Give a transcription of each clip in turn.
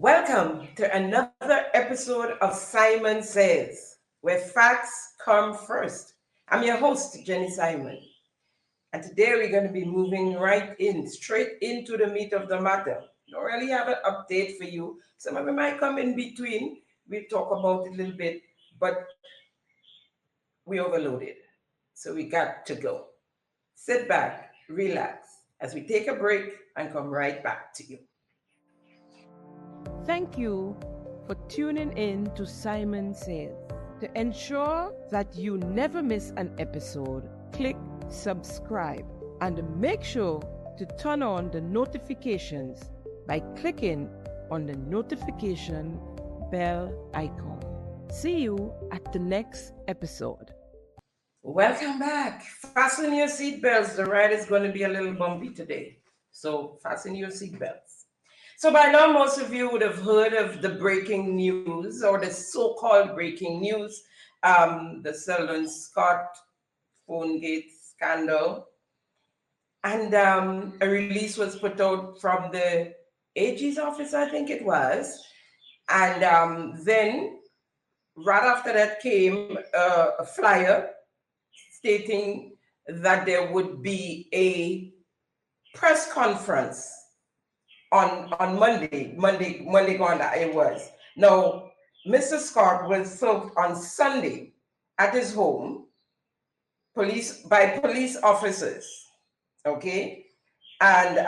Welcome to another episode of Simon Says, where facts come first. I'm your host, Jenny Simon, and today we're going to be moving straight into the meat of the matter. Don't really have an update for you. Some of it might come in between. We'll talk about it a little bit, but we overloaded, so we got to go. Sit back, relax, as we take a break and come right back to you. Thank you for tuning in to Simon Says. To ensure that you never miss an episode, click subscribe and make sure to turn on the notifications by clicking on the notification bell icon. See you at the next episode. Welcome back. Fasten your seatbelts. The ride is going to be a little bumpy today. So fasten your seatbelts. So by now, most of you would have heard of the breaking news or the so-called breaking news, the Sheldon Scott phone gate scandal. And a release was put out from the AG's office, I think it was. And then right after that came a flyer stating that there would be a press conference on Monday gone that it was. Now, Mr. Scott was served on Sunday at his home by police officers, okay? And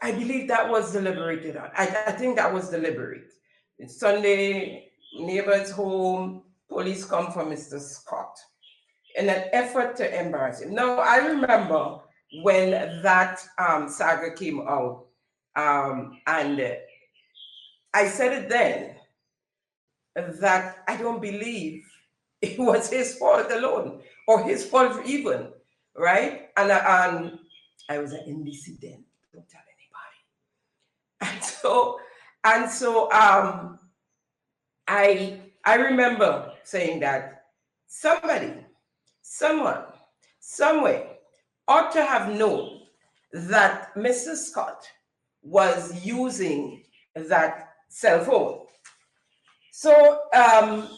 I believe that was deliberated on. I think that was deliberate. It's Sunday, neighbor's home, police come for Mr. Scott in an effort to embarrass him. Now, I remember when that saga came out, and I said it then, that I don't believe it was his fault alone, or his fault even, right? And I was at NBC then, don't tell anybody. And so I remember saying that someone, somewhere ought to have known that Mr. Scott was using that cell phone. So all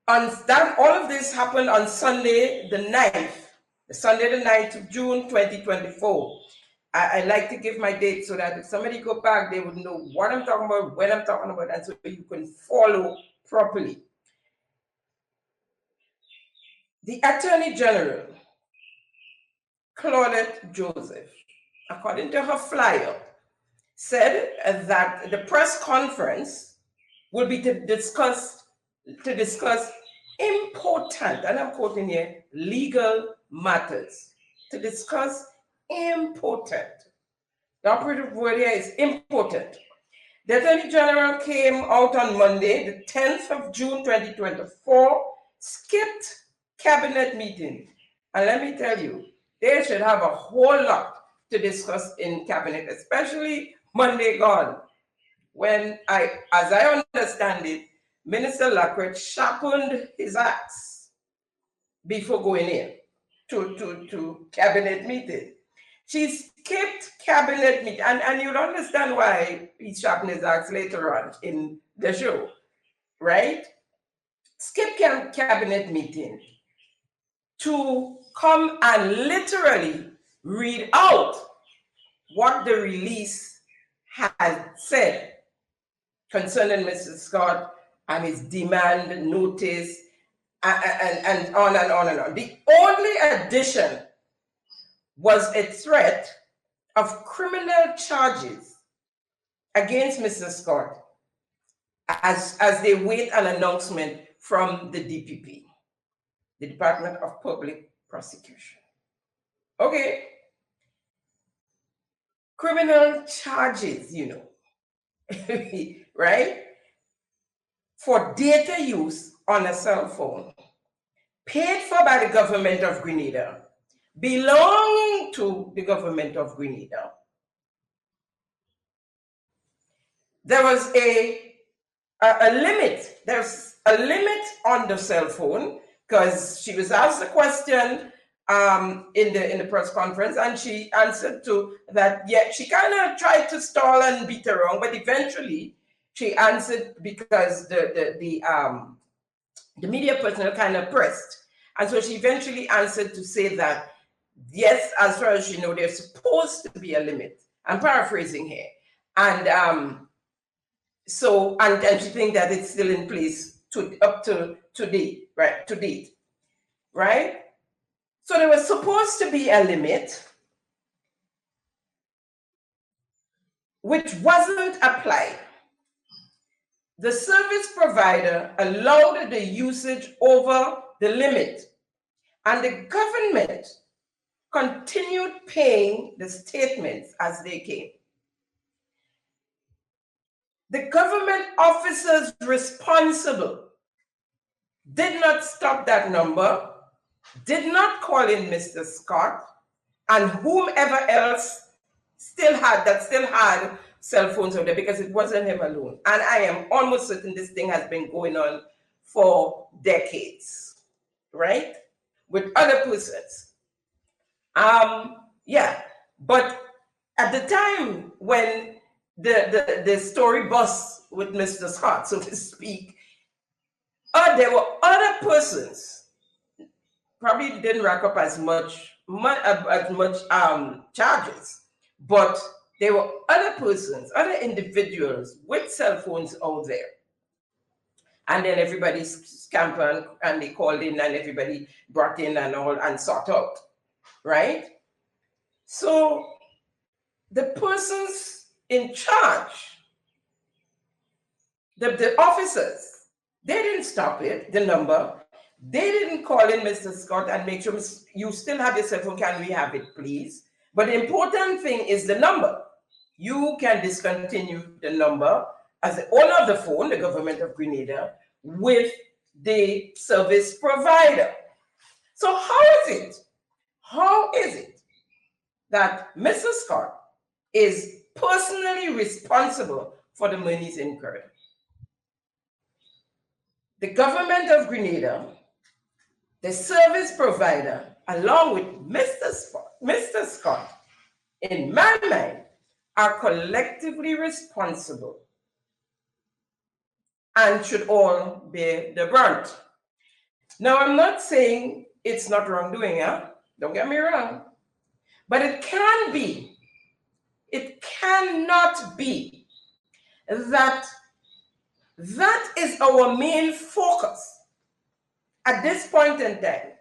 of this happened on Sunday the 9th of June 2024. I like to give my date so that if somebody go back, they would know what I'm talking about, when I'm talking about, and so you can follow properly. The Attorney General, Claudette Joseph, according to her flyer, said that the press conference will be to discuss important, and I'm quoting here, legal matters. To discuss important. The operative word here is important. The Attorney General came out on Monday, the 10th of June 2024, skipped cabinet meeting. And let me tell you, they should have a whole lot to discuss in cabinet, especially Monday gone, when as I understand it, Minister Leopard sharpened his axe before going in to cabinet meeting. She skipped cabinet meeting, and you'll understand why he sharpened his axe later on in the show, right? Skip cabinet meeting to come and literally read out what the release had said concerning Mr. Scott and his demand notice and on and on and on. The only addition was a threat of criminal charges against Mr. Scott as they wait an announcement from the DPP, the Department of Public Prosecution. Okay. Criminal charges, right? For data use on a cell phone, paid for by the government of Grenada, belonging to the government of Grenada. There was a limit. There's a limit on the cell phone because she was asked the question, in the press conference, and she answered to that. Yeah, she kind of tried to stall and beat around, but eventually she answered because the media personnel kind of pressed, and so she eventually answered to say that yes, as far as she knows, there's supposed to be a limit. I'm paraphrasing here, and so and she thinks that it's still in place up to date, right? To date, right? So there was supposed to be a limit, which wasn't applied. The service provider allowed the usage over the limit, and the government continued paying the statements as they came. The government officers responsible did not stop that number, did not call in Mr. Scott, and whomever else still had cell phones out there, because it wasn't him alone. And I am almost certain this thing has been going on for decades, right? With other persons. Yeah, but at the time when the story busts with Mr. Scott, so to speak, there were other persons, probably didn't rack up as much charges, but there were other persons, other individuals with cell phones out there. And then everybody scampered and they called in and everybody brought in and all and sought out, right? So the persons in charge, the officers, they didn't stop it, the number. They didn't call in Mr. Scott and make sure you still have your cell phone, can we have it, please? But the important thing is the number. You can discontinue the number as the owner of the phone, the government of Grenada, with the service provider. So how is it that Mr. Scott is personally responsible for the monies incurred? The government of Grenada, the service provider, along with Mr. Scott, in my mind, are collectively responsible and should all bear the brunt. Now, I'm not saying it's not wrongdoing, huh? Don't get me wrong. But it can be, it cannot be that is our main focus at this point in time.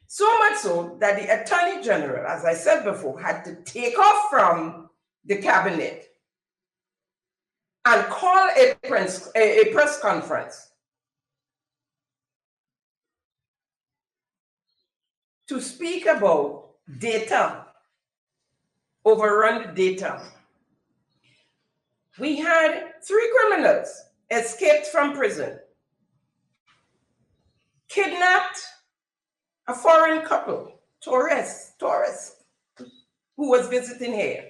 So much so that the Attorney General, as I said before, had to take off from the cabinet and call a press conference to speak about data, overrun data. We had 3 criminals escaped from prison, kidnapped a foreign couple, Torres, who was visiting here,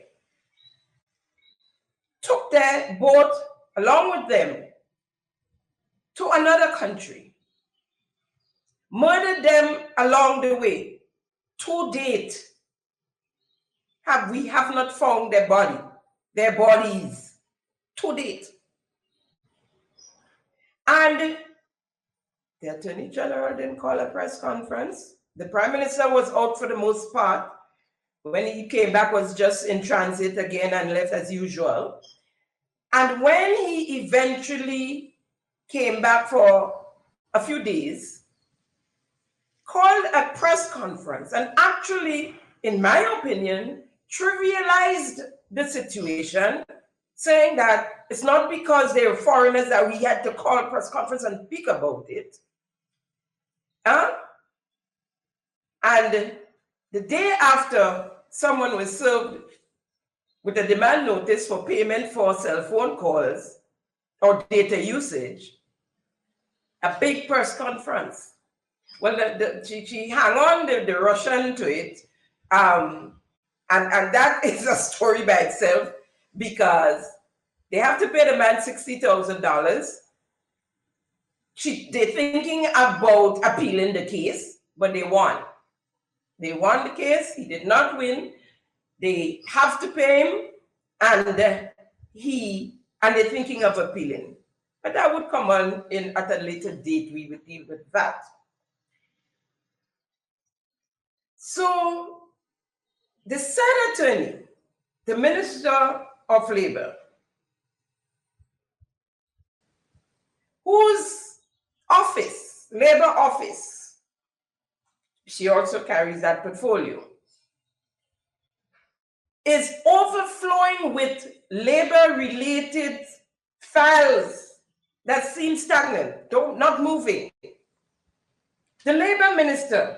took their boat along with them to another country, murdered them along the way. To date, we have not found their bodies, to date. And the Attorney General didn't call a press conference. The Prime Minister was out for the most part. When he came back, was just in transit again and left as usual. And when he eventually came back for a few days, called a press conference and actually, in my opinion, trivialized the situation, saying that it's not because they were foreigners that we had to call a press conference and speak about it. And the day after, someone was served with a demand notice for payment for cell phone calls or data usage, a big press conference. Well, she hung on the Russian to it, and that is a story by itself, because they have to pay the man $60,000. They're thinking about appealing the case. but they won. They won the case. He did not win. They have to pay him, and they're thinking of appealing. But that would come on at a later date. We would deal with that. So the said attorney, the Minister of Labor, whose office, labor office, she also carries that portfolio, is overflowing with labor-related files that seem stagnant, not moving. The labor minister,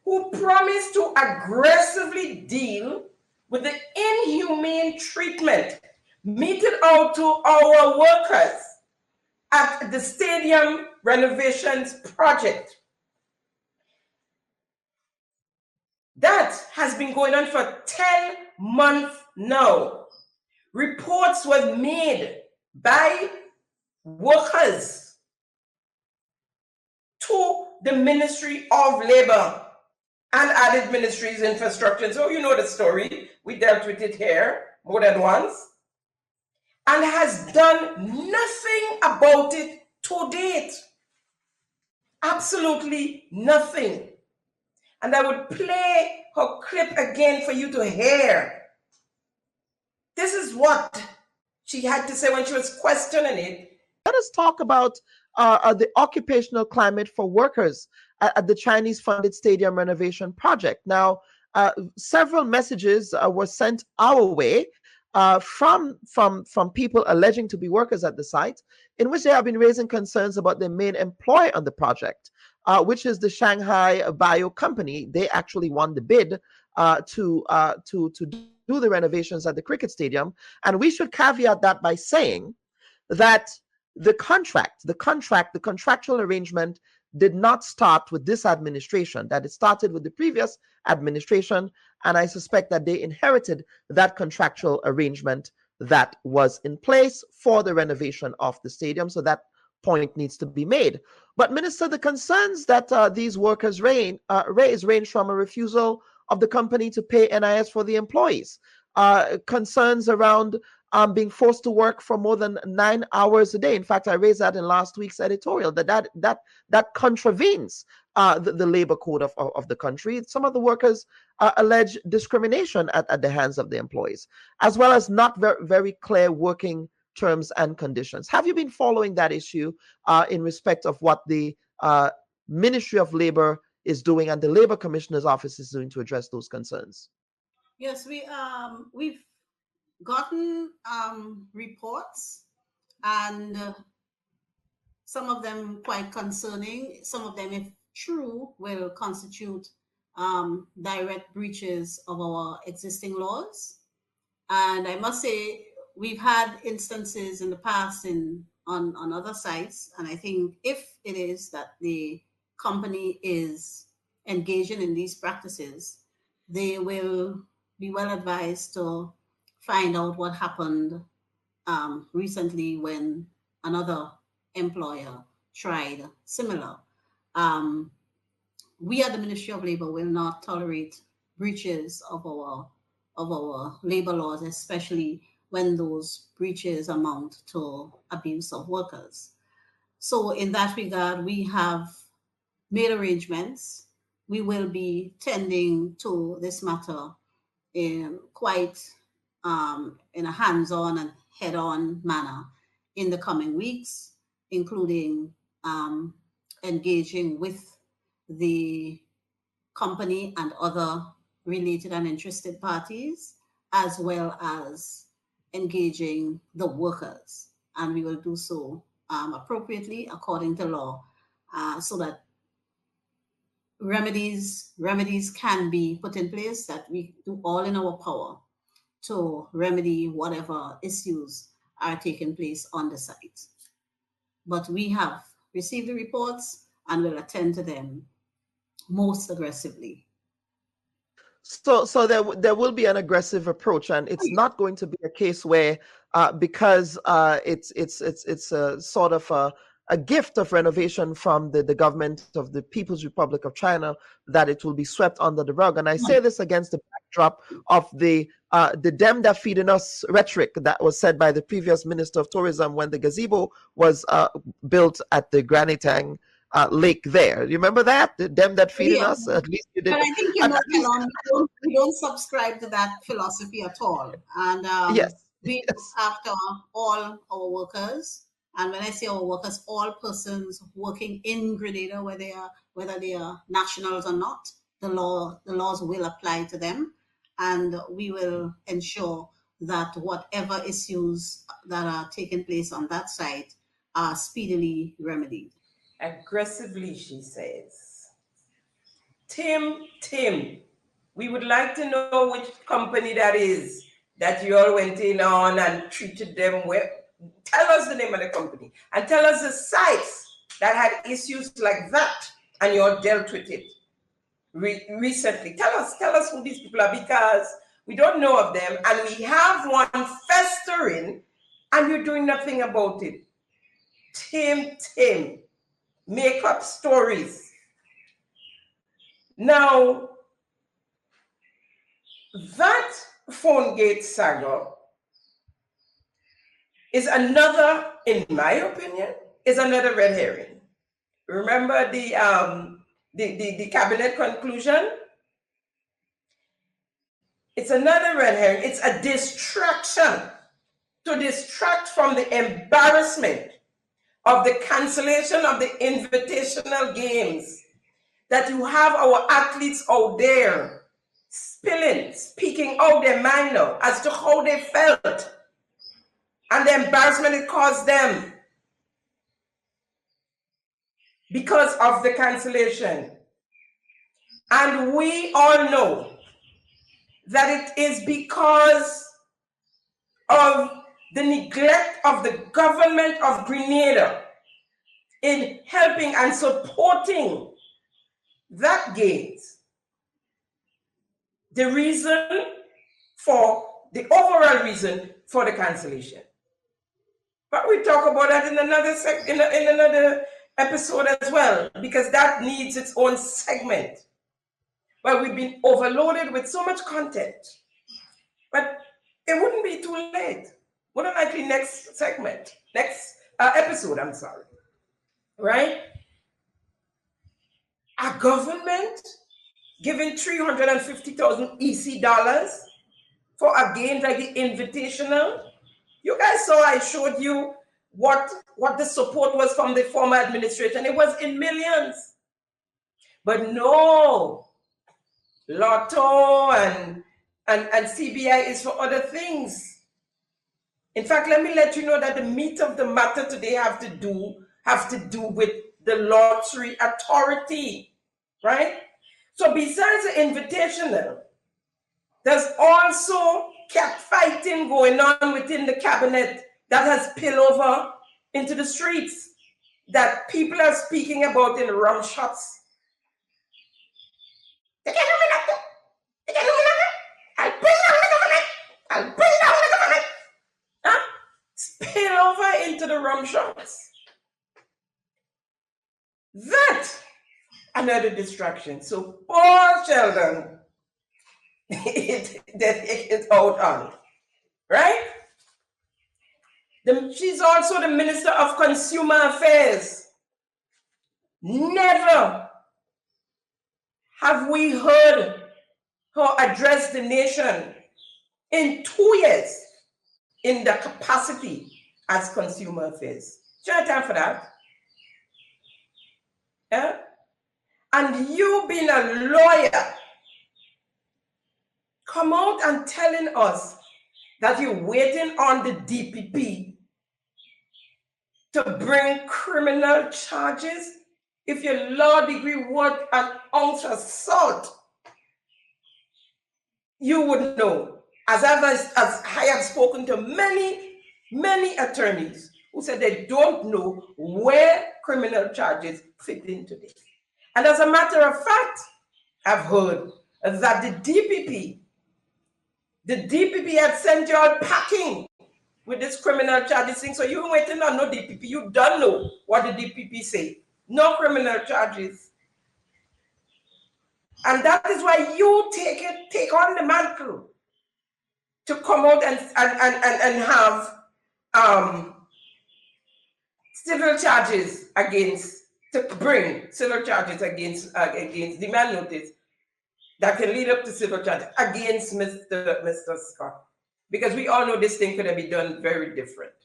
who promised to aggressively deal with the inhumane treatment meted out to our workers at the stadium renovations project. That has been going on for 10 months now. Reports were made by workers to the Ministry of Labor and added ministries, infrastructure. So you know the story. We dealt with it here more than once. And has done nothing about it to date. Absolutely nothing. And I would play her clip again for you to hear. This is what she had to say when she was questioning it. Let us talk about the occupational climate for workers at the Chinese-funded stadium renovation project. Now, several messages were sent our way from people alleging to be workers at the site, in which they have been raising concerns about their main employer on the project, which is the Shanghai Bio Company. They actually won the bid to do the renovations at the cricket stadium. And we should caveat that by saying that the contractual arrangement did not start with this administration, that it started with the previous administration, and I suspect that they inherited that contractual arrangement that was in place for the renovation of the stadium. So that point needs to be made. But Minister, the concerns that these workers raise range from a refusal of the company to pay NIS for the employees, concerns around being forced to work for more than 9 hours a day. In fact, I raised that in last week's editorial, that contravenes the labor code of the country. Some of the workers allege discrimination at the hands of the employees, as well as not very clear working terms and conditions. Have you been following that issue in respect of what the Ministry of Labor is doing and the Labor Commissioner's Office is doing to address those concerns? Yes, we've gotten reports, and some of them quite concerning. Some of them, if true, will constitute direct breaches of our existing laws. And I must say, we've had instances in the past on other sites, and I think if it is that the company is engaging in these practices, they will be well advised to find out what happened recently when another employer tried similar. We at the Ministry of Labor will not tolerate breaches of our labor laws, especially when those breaches amount to abuse of workers. So in that regard, we have made arrangements. We will be tending to this matter in a hands-on and head-on manner in the coming weeks, including engaging with the company and other related and interested parties, as well as engaging the workers. And we will do so appropriately according to law, so that remedies can be put in place, that we do all in our power to remedy whatever issues are taking place on the site. But we have received the reports and will attend to them most aggressively. So there will be an aggressive approach, and it's not going to be a case where because it's a sort of a gift of renovation from the government of the People's Republic of China, that it will be swept under the rug. And I say this against the backdrop of the them that feeding us rhetoric that was said by the previous Minister of Tourism when the gazebo was built at the Granitang lake there. You remember that? The them that feeding us? At least you did. But I think, you know, Kelon, we don't subscribe to that philosophy at all. And Yes. we look after all our workers. And when I say our workers, all persons working in Grenada, whether they are nationals or not, the laws will apply to them, and we will ensure that whatever issues that are taking place on that site are speedily remedied. Aggressively, she says. Tim, we would like to know which company that is that you all went in on and treated them well. Tell us the name of the company and tell us the sites that had issues like that and you all dealt with it recently. Tell us who these people are, because we don't know of them and we have one festering and you're doing nothing about it. Tim, make up stories. Now, that phone gate saga is another, in my opinion, is another red herring. Remember the cabinet conclusion? It's another red herring. It's a distraction to distract from the embarrassment of the cancellation of the invitational games, that you have our athletes out there speaking out their mind now as to how they felt and the embarrassment it caused them because of the cancellation. And we all know that it is because of the neglect of the government of Grenada in helping and supporting that gate. The overall reason for the cancellation. But we talk about that in another episode as well, because that needs its own segment. But we've been overloaded with so much content. But it wouldn't be too late. More than likely next episode, I'm sorry. Right? A government giving $350,000 EC dollars for a game like the Invitational. You guys saw I showed you what the support was from the former administration. It was in millions. But no, Lotto and CBI is for other things. In fact, let me let you know that the meat of the matter today have to do with the lottery authority, right? So besides the Invitational, there's also catfighting going on within the cabinet that has spilled over into the streets, that people are speaking about in rum shots. They can't do nothing. They can't do nothing. I'll bring down the government. I'll bring down the government. Huh? Spill over into the rum shots. That, another distraction. So Paul Sheldon, it's out on, right? She's also the Minister of Consumer Affairs. Never have we heard her address the nation in 2 years in the capacity as Consumer Affairs. Do you have time for that? Yeah? And you being a lawyer, come out and telling us that you're waiting on the DPP to bring criminal charges. If your law degree worth an ounce of salt, you would know. As I have spoken to many attorneys who said they don't know where criminal charges fit into this. And as a matter of fact, I've heard that the DPP had sent you all packing with this criminal charges thing. So you waiting on no DPP. You don't know what the DPP say. No criminal charges. And that is why you take on the mantle to come out and have civil charges against, to bring civil charges against demand notice that can lead up to civil charges against Mr. Scott. Because we all know this thing could have been done very differently.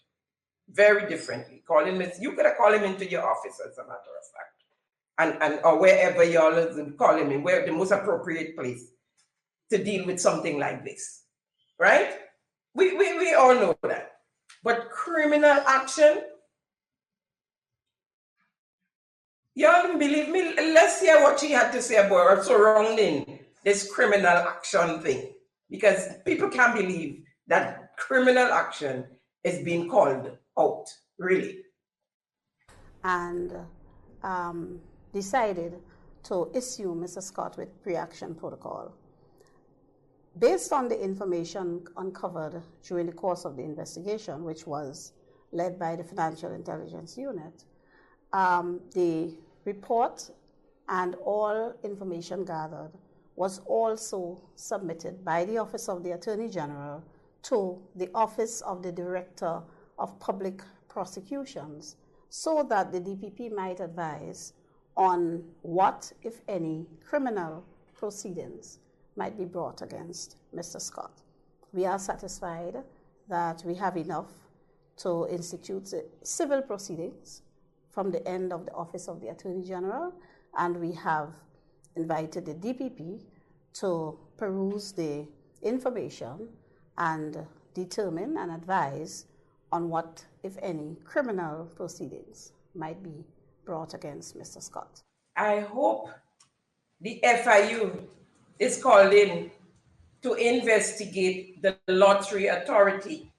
You could have called him into your office, as a matter of fact, or wherever y'all call him in, where the most appropriate place to deal with something like this, right? We all know that. But criminal action, y'all don't believe me? Let's hear what she had to say about surrounding this criminal action thing, because people can't believe that criminal action is being called out, really. And decided to issue Mr. Scott with pre-action protocol. Based on the information uncovered during the course of the investigation, which was led by the Financial Intelligence Unit, the report and all information gathered was also submitted by the Office of the Attorney General to the Office of the Director of Public Prosecutions, so that the DPP might advise on what, if any, criminal proceedings might be brought against Mr. Scott. We are satisfied that we have enough to institute civil proceedings from the end of the Office of the Attorney General, and we have invited the DPP to peruse the information and determine and advise on what, if any, criminal proceedings might be brought against Mr. Scott. I hope the FIU is called in to investigate the Lottery Authority,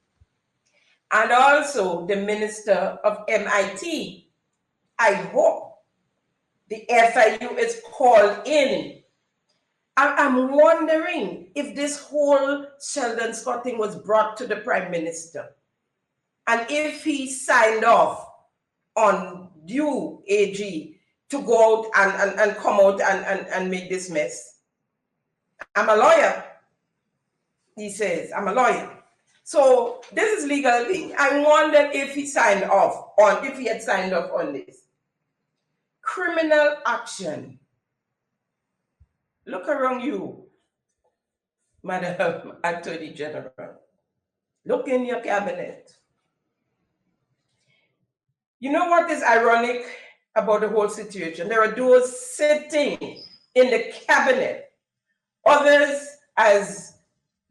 and also the Minister of MIT. I hope the FIU is called in. I'm wondering if this whole Sheldon Scott thing was brought to the Prime Minister, and if he signed off on due AG to go out and come out and make this mess. I'm a lawyer, he says. I'm a lawyer. So this is legal thing. I wonder if he signed off on, if he had signed off on this. Criminal action. Look around you, Madam Attorney General. Look in your cabinet. You know what is ironic about the whole situation? There are those sitting in the cabinet, others as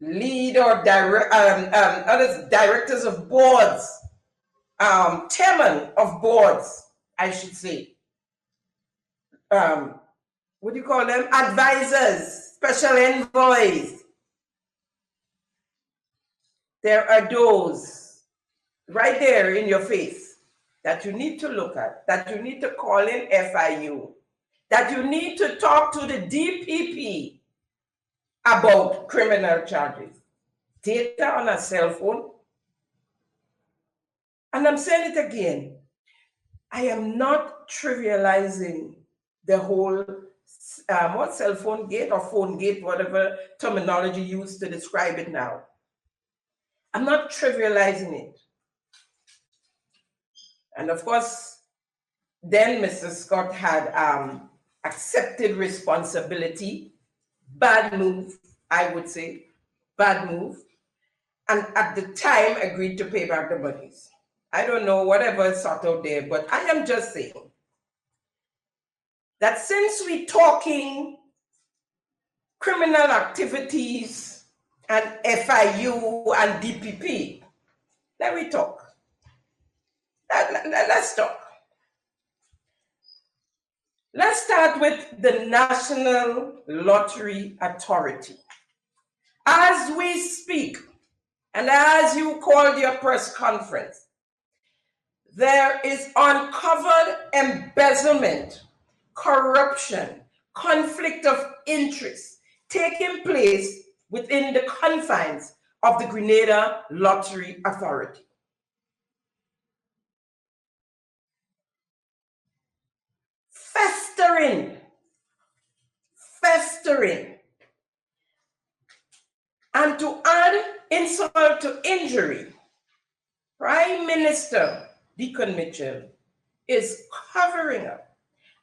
lead or others directors of boards, chairman of boards, I should say. What do you call them? Advisors, special envoys. There are those right there in your face that you need to look at, that you need to call in FIU, that you need to talk to the DPP about criminal charges. Data on a cell phone. And I'm saying it again, I am not trivializing the whole what cell phone gate or phone gate, whatever terminology used to describe it now. I'm not trivializing it. And of course, then Mr. Scott had accepted responsibility. Bad move, I would say, bad move. And at the time agreed to pay back the monies. I don't know, whatever sort out there, but I am just saying that since we're talking criminal activities and FIU and DPP, let me talk. Let's talk. Let's start with the National Lottery Authority. As we speak, and as you called your press conference, there is uncovered embezzlement, corruption, conflict of interest taking place within the confines of the Grenada Lottery Authority. festering. And to add insult to injury, Prime Minister Deacon Mitchell is covering up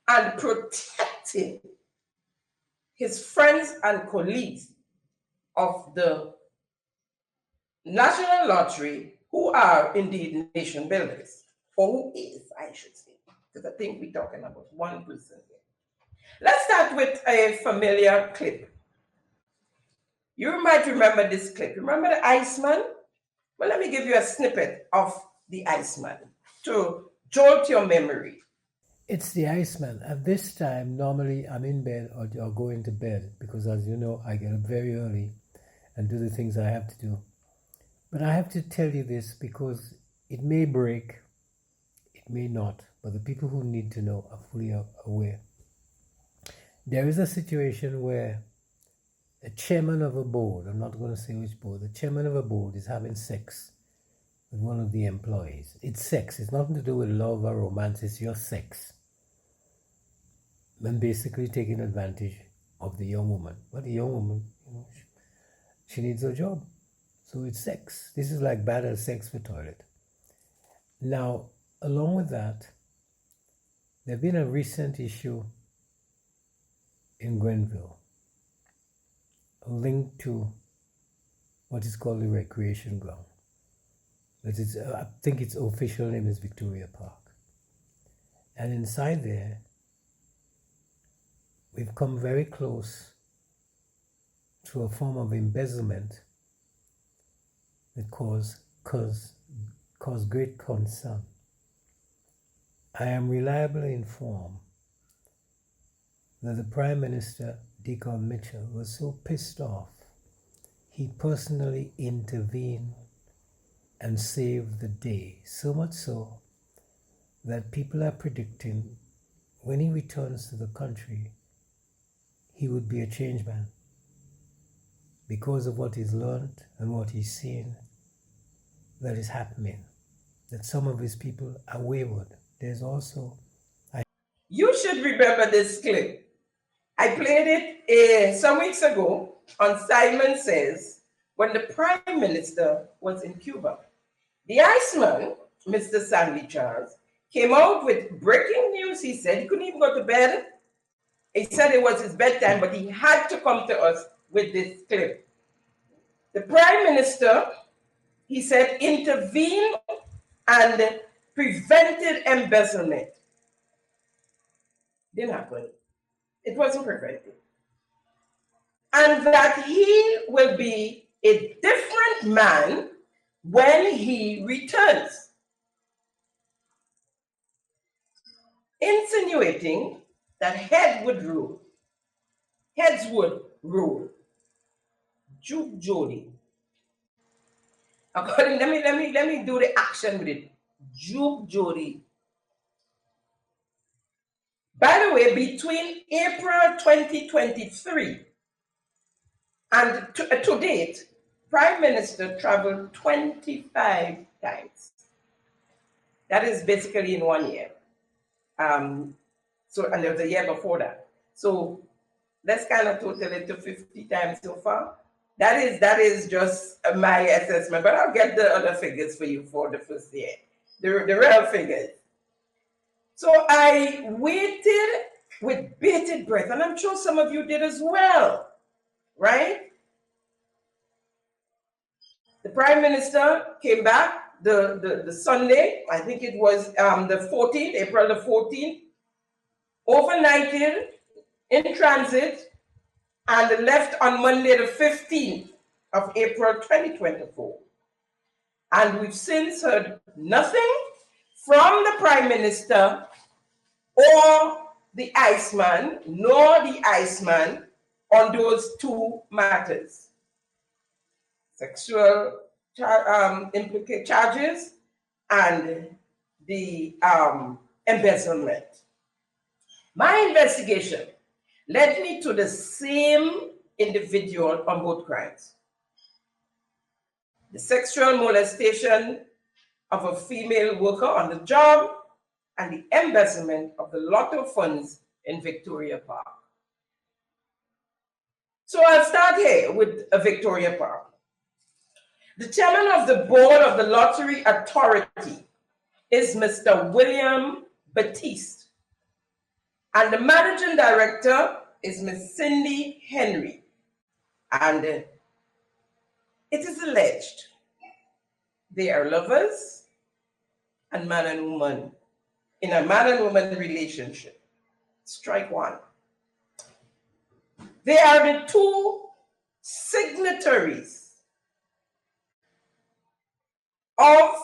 and protecting his friends and colleagues of the National Lottery who are indeed nation builders, or who is, I should say, because I think we're talking about one person here. Let's start with a familiar clip. You might remember this clip. Remember the Iceman? Well, let me give you a snippet of the Iceman to jolt your memory. It's the Iceman. At this time, normally I'm in bed or going to bed because, as you know, I get up very early and do the things I have to do. But I have to tell you this because it may break, it may not, but the people who need to know are fully aware. There is a situation where the chairman of a board, I'm not going to say which board, the chairman of a board is having sex with one of the employees. It's sex. It's nothing to do with love or romance. It's your sex. And basically taking advantage of the young woman. But the young woman, she needs a job. So it's sex. This is like bad as sex for toilet. Now, along with that, there's been a recent issue in Grenville linked to what is called the recreation ground. But I think its official name is Victoria Park. And inside there, we've come very close to a form of embezzlement that caused great concern. I am reliably informed that the Prime Minister, Deacon Mitchell, was so pissed off, he personally intervened and saved the day. So much so that people are predicting when he returns to the country, he would be a changed man because of what he's learned and what he's seen that is happening, that some of his people are wayward. There's also... You should remember this clip. I played it some weeks ago on Simon Says when the Prime Minister was in Cuba. The Iceman, Mr. Sandy Charles, came out with breaking news. He said he couldn't even go to bed. He said it was his bedtime, but he had to come to us with this clip. The Prime Minister, he said, intervened and prevented embezzlement. Didn't happen. It wasn't prevented. And that he will be a different man when he returns. Insinuating that heads would rule. Juke Jody. According, let me do the action with it. Juke Jody. By the way, between April 2023 and to date, Prime Minister traveled 25 times. That is basically in 1 year. And there was a year before that. So let's kind of total it to 50 times so far. That is just my assessment, but I'll get the other figures for you for the first year, the real figures. So I waited with bated breath, and I'm sure some of you did as well, right? The Prime Minister came back the Sunday, I think it was the 14th, April the 14th, overnighted in transit, and left on Monday the 15th of April 2024. And we've since heard nothing from the Prime Minister or the Iceman, nor the Iceman on those two matters. Sexual charges and the embezzlement. My investigation led me to the same individual on both crimes. The sexual molestation of a female worker on the job and the embezzlement of the lotto funds in Victoria Park. So I'll start here with Victoria Park. The chairman of the board of the Lottery Authority is Mr. William Batiste, and the managing director is Ms. Cindy Henry. And it is alleged they are lovers and man and woman in a man and woman relationship. Strike one. They are the two signatories of,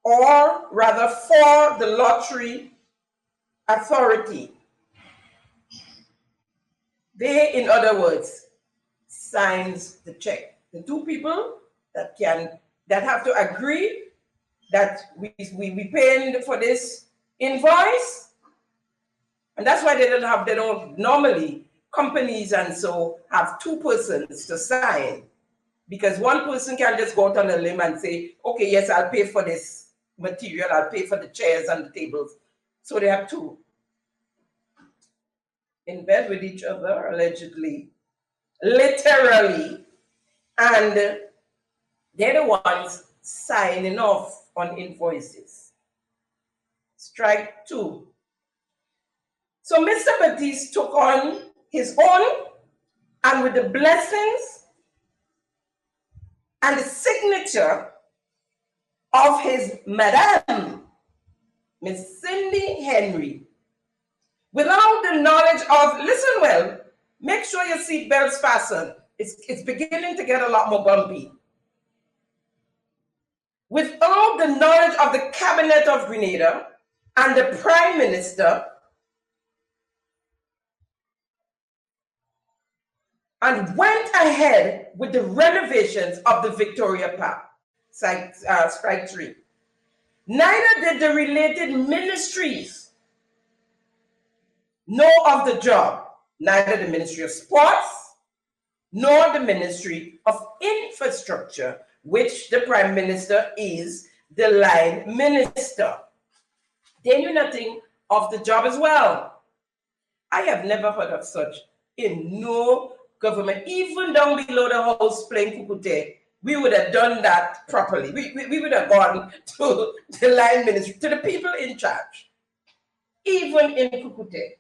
or rather for, the Lottery Authority. They, in other words, signs the check. The two people that have to agree that we paying for this invoice, and that's why they don't normally, companies and so have two persons to sign, because one person can just go out on a limb and say, okay, yes, I'll pay for this material, I'll pay for the chairs and the tables. So they have two in bed with each other, allegedly, literally, and they're the ones signing off on invoices. Strike two. So Mr. Batiste took on his own, and with the blessings and the signature of his Madame, Miss Cindy Henry, without the knowledge of, listen well, make sure your seatbelt's fastened. It's beginning to get a lot more bumpy. Without the knowledge of the Cabinet of Grenada and the Prime Minister, and went ahead with the renovations of the Victoria Park, strike three. Neither did the related ministries know of the job, neither the Ministry of Sports nor the Ministry of Infrastructure, which the Prime Minister is the line minister. They knew nothing of the job as well. I have never heard of such in no government, even down below the house playing Kukute. We would have done that properly. We would have gone to the line ministry, to the people in charge, even in Kukute.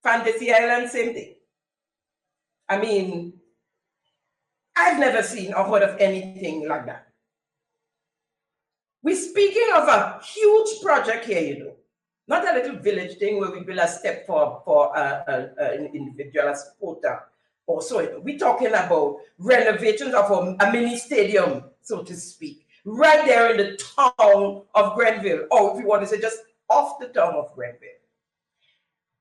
Fantasy Island, same thing. I mean, I've never seen or heard of anything like that. We're speaking of a huge project here, you know. Not a little village thing where we build a step for an individual, a supporter. Also, we're talking about renovations of a mini stadium, so to speak, right there in the town of Grenville, or if you want to say just off the town of Grenville.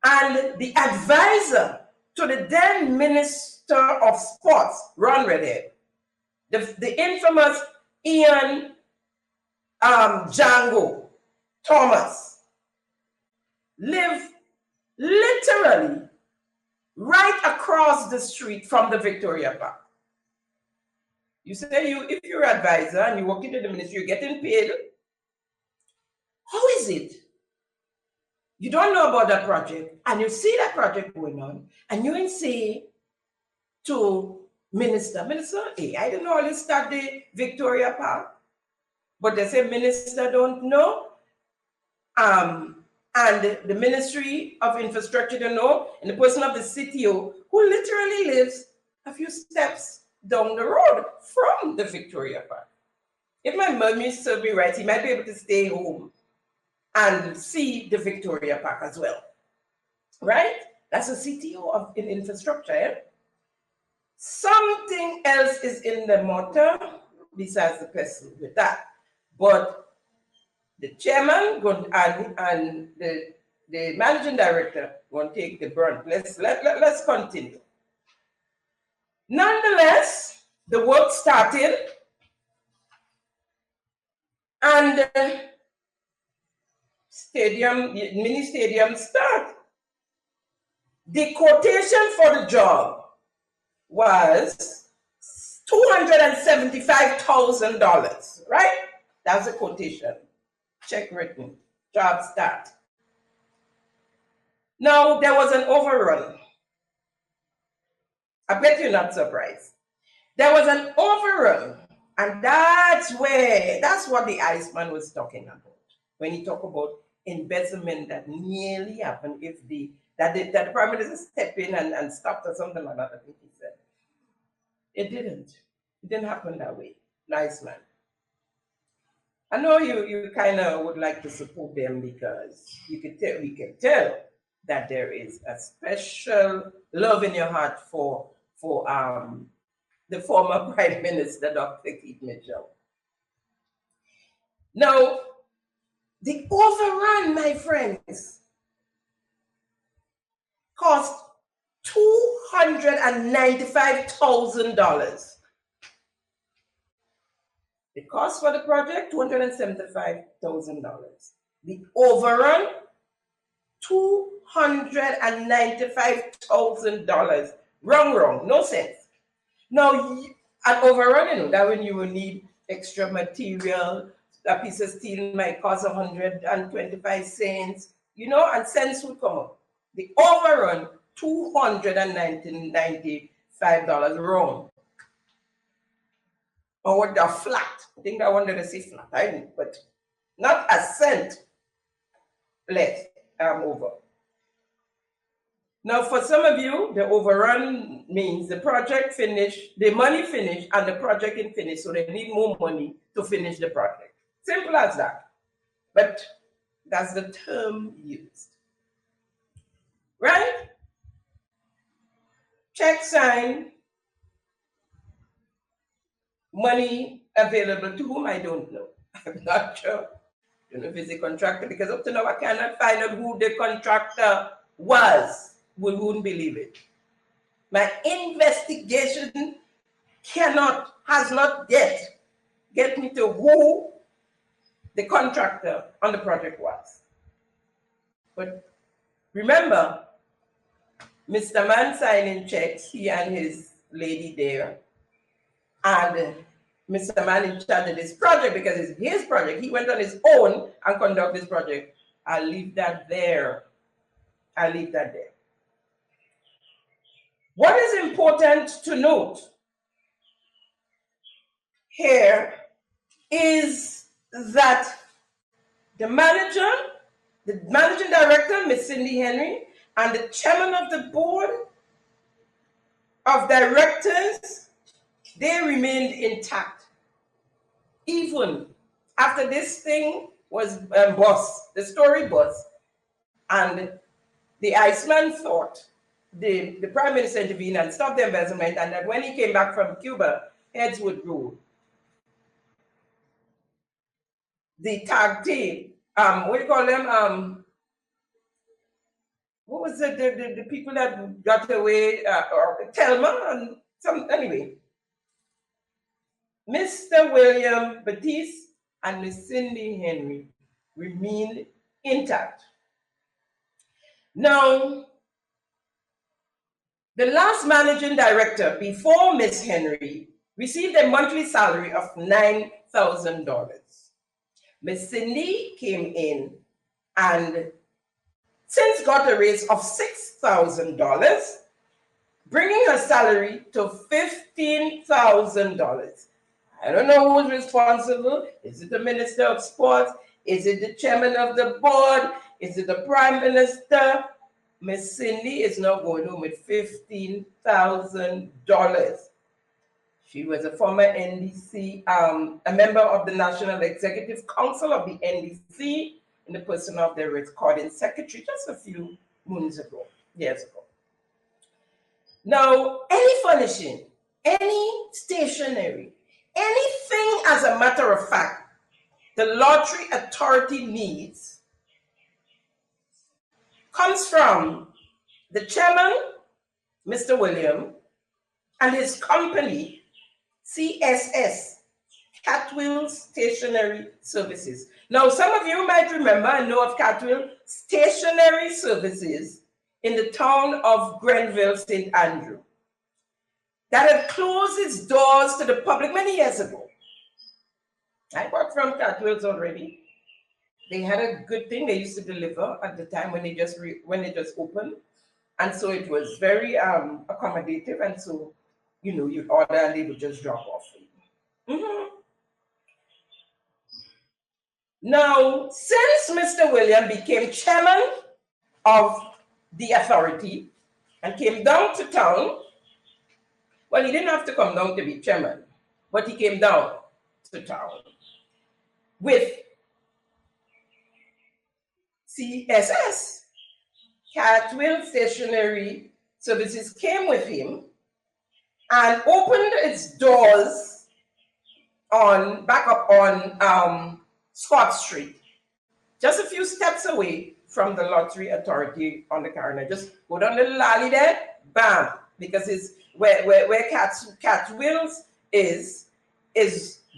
And the advisor to the then Minister of Sports, Ron Redhead, the infamous Ian Django Thomas, live literally right across the street from the Victoria Park. You say if you're an advisor and you work into the ministry, you're getting paid. How is it? You don't know about that project and you see that project going on and you say to Minister, hey, I didn't know all this start the Victoria Park, but they say Minister don't know. And the Ministry of Infrastructure don't know, and the person of the CTO who literally lives a few steps down the road from the Victoria Park. If my memory serves me right, he might be able to stay home and see the Victoria Park as well, right? That's a CTO in infrastructure, eh? Something else is in the matter besides the person with that, but the chairman and the managing director going to take the brunt. Let's continue. Nonetheless, the work started, and mini stadium start. The quotation for the job was $275,000, right? That's a quotation. Check written. Job start. Now, there was an overrun. I bet you're not surprised. There was an overrun, and that's what the Iceman was talking about when he talked about embezzlement that nearly happened if the Prime Minister stepped in and stopped or something like that. I think he said it didn't. It didn't happen that way. Iceman. I know you kind of would like to support them because we can tell that there is a special love in your heart for the former Prime Minister, Dr. Keith Mitchell. Now, the overrun, my friends, cost $295,000. The cost for the project, $275,000. The overrun, $295,000. Wrong, no sense. Now, an overrun, that when you will need extra material, a piece of steel might cost 125 cents, and cents would come up. The overrun, $295 wrong. Or what the flat. I think I wanted to say flat, I didn't, but not a cent less over. Now, for some of you, the overrun means the project finished, the money finished, and the project is finished, so they need more money to finish the project. Simple as that. But that's the term used. Right? Check sign, money available to whom I don't know. I'm not sure. I don't know if it's a contractor, because up to now I cannot find out who the contractor was. We wouldn't believe it. My investigation has not yet get me to who the contractor on the project was. But remember, Mr. Man signing checks, he and his lady there, and Mr. Man in charge of this project, because it's his project. He went on his own and conducted this project. I'll leave that there. What is important to note here is that the managing director, Ms. Cindy Henry, and the chairman of the board of directors, they remained intact. Even after this thing was the story bust, and the Iceman thought the Prime Minister intervened and stopped the embezzlement, and that when he came back from Cuba, heads would roll. The tag team, what do you call them? What was it? The people that got away, or Thelma and anyway. Mr. William Batiste and Miss Cindy Henry remained intact. Now, the last managing director before Miss Henry received a monthly salary of $9,000. Miss Cindy came in and since got a raise of $6,000, bringing her salary to $15,000. I don't know who's responsible. Is it the Minister of Sports? Is it the chairman of the board? Is it the Prime Minister? Miss Cindy is now going home with $15,000. She was a former NDC, a member of the National Executive Council of the NDC, in the person of the recording secretary just a few years ago. Now, any furnishing, any stationery, anything as a matter of fact, the lottery authority needs comes from the chairman, Mr. William, and his company, CSS, Catwill Stationery Services. Now, some of you might remember and know of Catwill Stationery Services in the town of Grenville, St. Andrew, that had closed its doors to the public many years ago. I bought from Catwill's already. They had a good thing. They used to deliver at the time when they just opened, and so it was very accommodative. And so, you know, you'd order and they would just drop off for you. Now, since Mr. William became chairman of the authority and came down to town, well, he didn't have to come down to be chairman, but he came down to town with CSS. Catwill Stationery Services came with him and opened its doors back up on Scott Street, just a few steps away from the Lottery Authority on the corner. Just go down the little alley there, bam, because it's where Catwill's is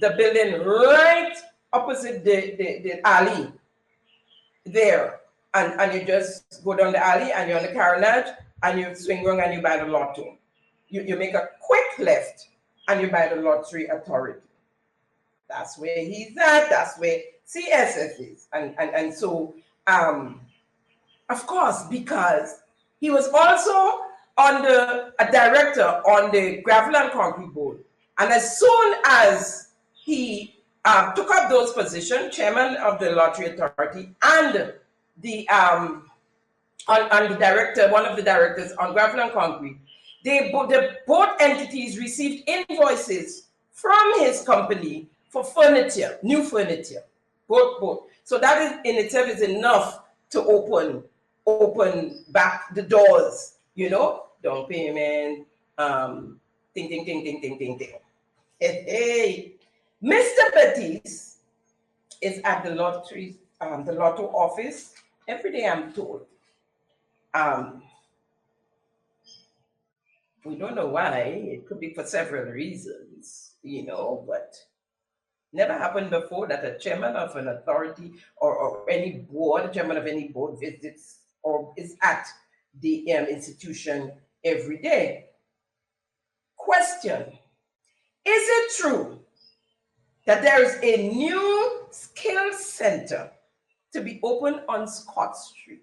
the building right opposite the alley there. And you just go down the alley and you're on the carnage and you swing around and you buy the lotto. You make a quick left and you buy the Lottery Authority. That's where he's at. That's where CSS is. And so, of course, because he was also a director on the Gravel and Concrete Board. And as soon as he took up those positions, chairman of the Lottery Authority and the director, one of the directors on Gravel and Concrete, both entities received invoices from his company for furniture, new furniture, both. So that is in itself is enough to open back the doors, you know, down payment, ting. Hey. Mr. Baptiste is at the lotto office every day, I'm told. We don't know why. It could be for several reasons, you know, but never happened before that a chairman of an authority or any board, chairman of any board visits or is at the institution every day. Question: is it true that there is a new skill center to be opened on Scott Street,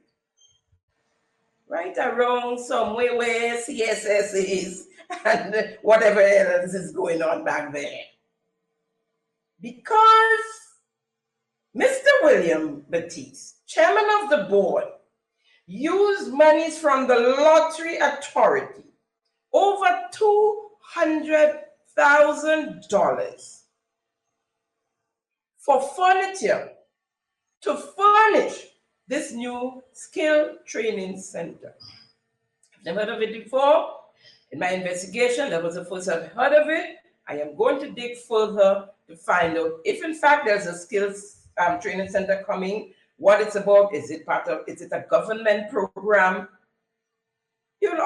right around somewhere where CSS is and whatever else is going on back there? Because Mr. William Baptiste, chairman of the board, used monies from the Lottery Authority, over $200,000, for furniture to furnish this new skill training center. I've never heard of it before. In my investigation, that was the first I've heard of it. I am going to dig further to find out if in fact there's a skills training center coming, what it's about, is it a government program? You'll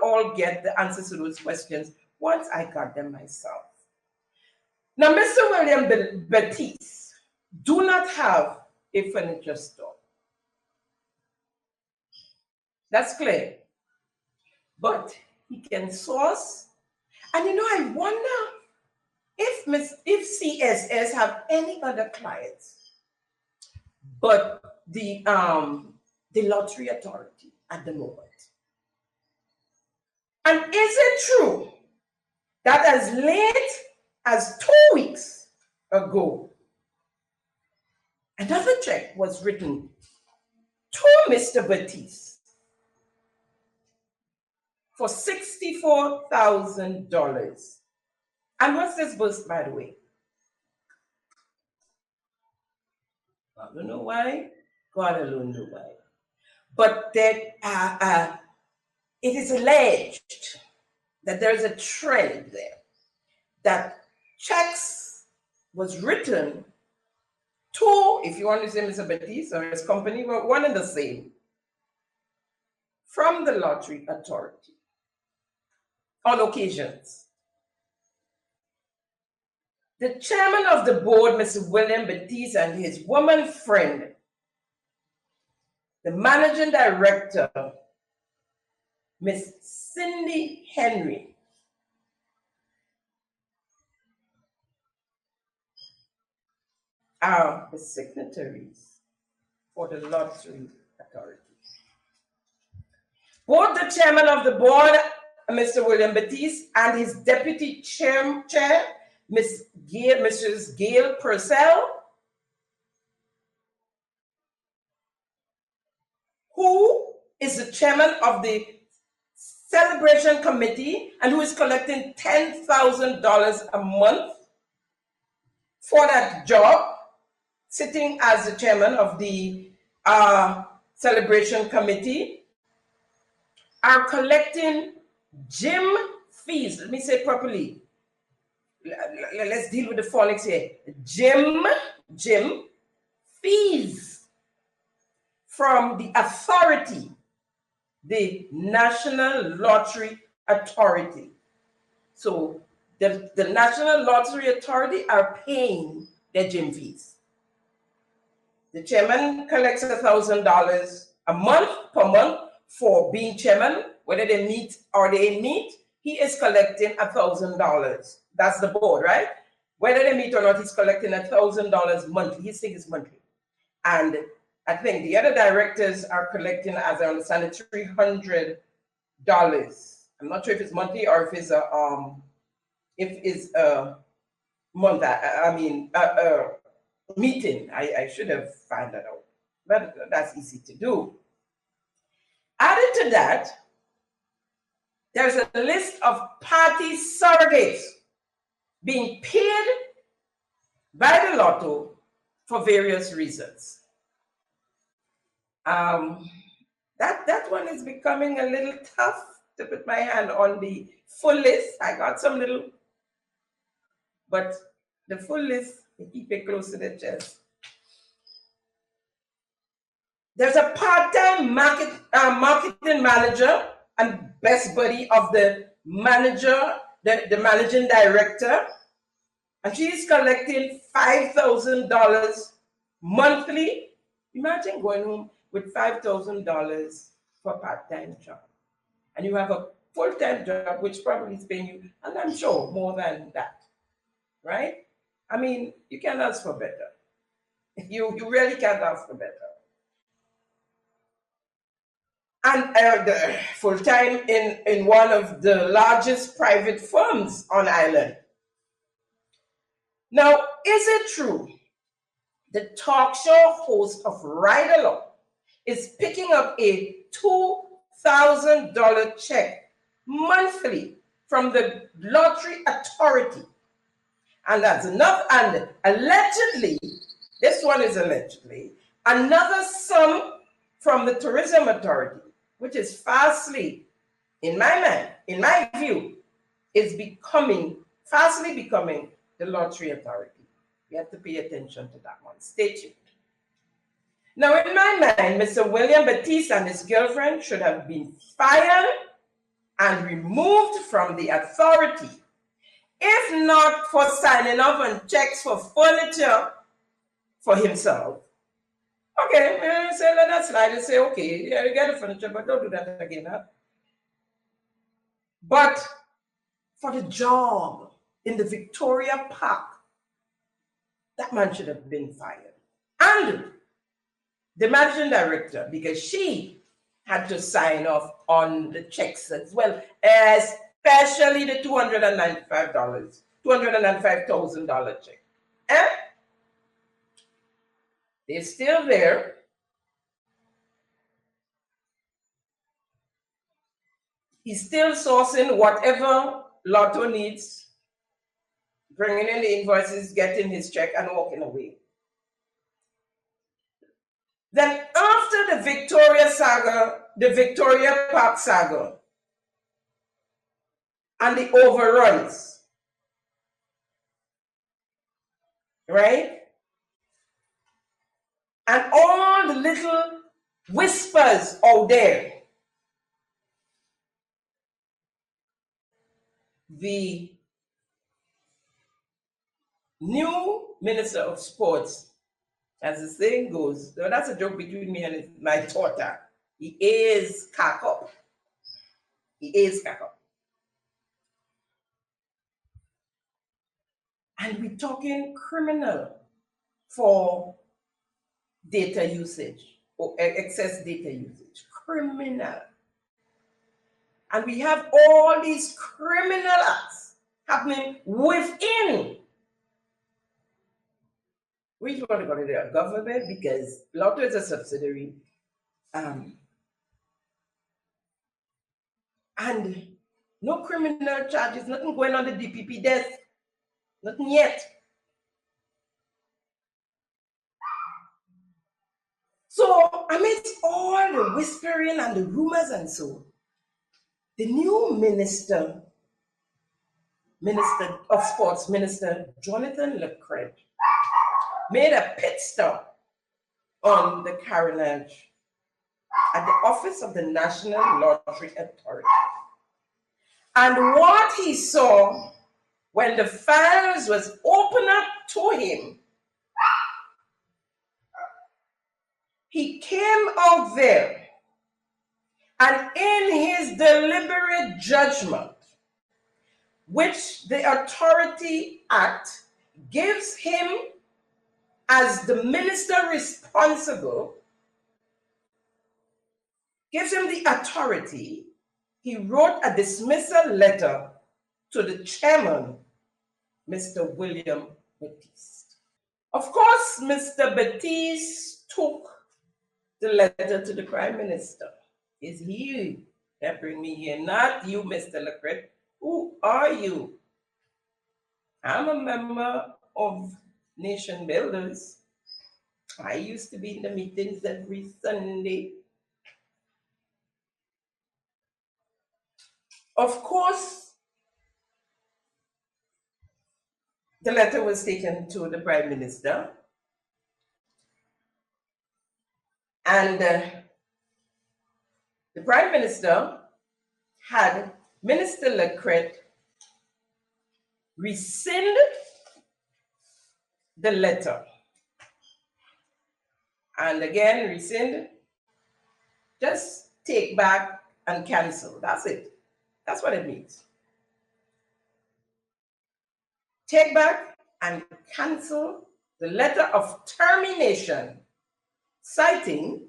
all get the answers to those questions once I got them myself. Now, Mr. William Baptiste do not have a furniture store. That's clear. But he can source. And you know, I wonder if CSS have any other clients but the Lottery Authority at the moment. And is it true that as late as 2 weeks ago, another check was written to Mr. Baptiste for $64,000? And what's this burst, by the way? I don't know why. God alone knows why. But that it is alleged that there is a trend there that checks was written to, if you want to say Mr. Baptiste or his company, but one and the same, from the Lottery Authority on occasions. The chairman of the board, Mr. William Baptiste, and his woman friend, the managing director, Miss Cindy Henry, are the signatories for the Lottery Authority. Both the chairman of the board, Mr. William Batiste, and his deputy chair, Mrs. Gail Purcell, who is the chairman of the celebration committee and who is collecting $10,000 a month for that job, sitting as the chairman of the celebration committee, are collecting gym fees. Let me say it properly. Let's deal with the phonics here. Gym fees from the authority, the National Lottery Authority. So the National Lottery Authority are paying their gym fees. The chairman collects $1,000 a month per month for being chairman, whether they meet or they ain't meet. He is collecting $1,000. That's the board, right? Whether they meet or not, he's collecting $1,000 monthly. His thing is monthly. And I think the other directors are collecting, as I understand it, $300. I'm not sure if it's monthly or if it's a month. Meeting. I should have found that out, but that's easy to do. Added to that, there's a list of party surrogates being paid by the Lotto for various reasons. That one is becoming a little tough to put my hand on the full list. I got some little, but the full list, keep it close to the chest. There's a part-time marketing manager and best buddy of the manager, the managing director, and she's collecting $5,000 monthly. Imagine going home with $5,000 for a part-time job. And you have a full-time job, which probably is paying you, and I'm sure more than that, right? I mean, you can't ask for better. You really can't ask for better. And the full-time in one of the largest private firms on island. Now, is it true the talk show host of Ride Along is picking up a $2,000 check monthly from the Lottery Authority? And that's enough. And allegedly, this one is allegedly, another sum from the Tourism Authority, which is fastly, in my mind, in my view, is fastly becoming the Lottery Authority. We have to pay attention to that one. Stay tuned. Now, in my mind, Mr. William Batiste and his girlfriend should have been fired and removed from the authority, if not for signing off on checks for furniture for himself. Okay, say let that slide and say, okay, yeah, you get the furniture, but don't do that again, huh? But for the job in the Victoria Park, that man should have been fired. And the managing director, because she had to sign off on the checks as well, especially the $295,000 check. And they're still there. He's still sourcing whatever Lotto needs, bringing in the invoices, getting his check, and walking away. Then after the Victoria saga, the Victoria Park saga, and the overruns, right? And all the little whispers out there, the new Minister of Sports, as the saying goes, that's a joke between me and my daughter. He is cock up. He is cock up. And we're talking criminal for data usage or excess data usage. Criminal. And we have all these criminal acts happening within. We want to go to the government because Lotto is a subsidiary. And no criminal charges, nothing going on the DPP desk, nothing yet. So amidst all the whispering and the rumors and so, the new minister of sports, Minister Jonathan Leopard, made a pit stop on the carronage at the office of the National Lottery Authority. And what he saw when the files was opened up to him, he came out there and in his deliberate judgment, which the Authority Act gives him as the minister responsible, gives him the authority, he wrote a dismissal letter to the chairman, Mr. William Batiste. Of course, Mr. Batiste took the letter to the Prime Minister. It's you that bring me here, not you, Mr. Leopard. Who are you? I'm a member of Nation Builders. I used to be in the meetings every Sunday. Of course, the letter was taken to the Prime Minister, and the Prime Minister had Minister Leopard rescind the letter. And again, rescind, just take back and cancel. That's it. That's what it means. Take back and cancel the letter of termination, citing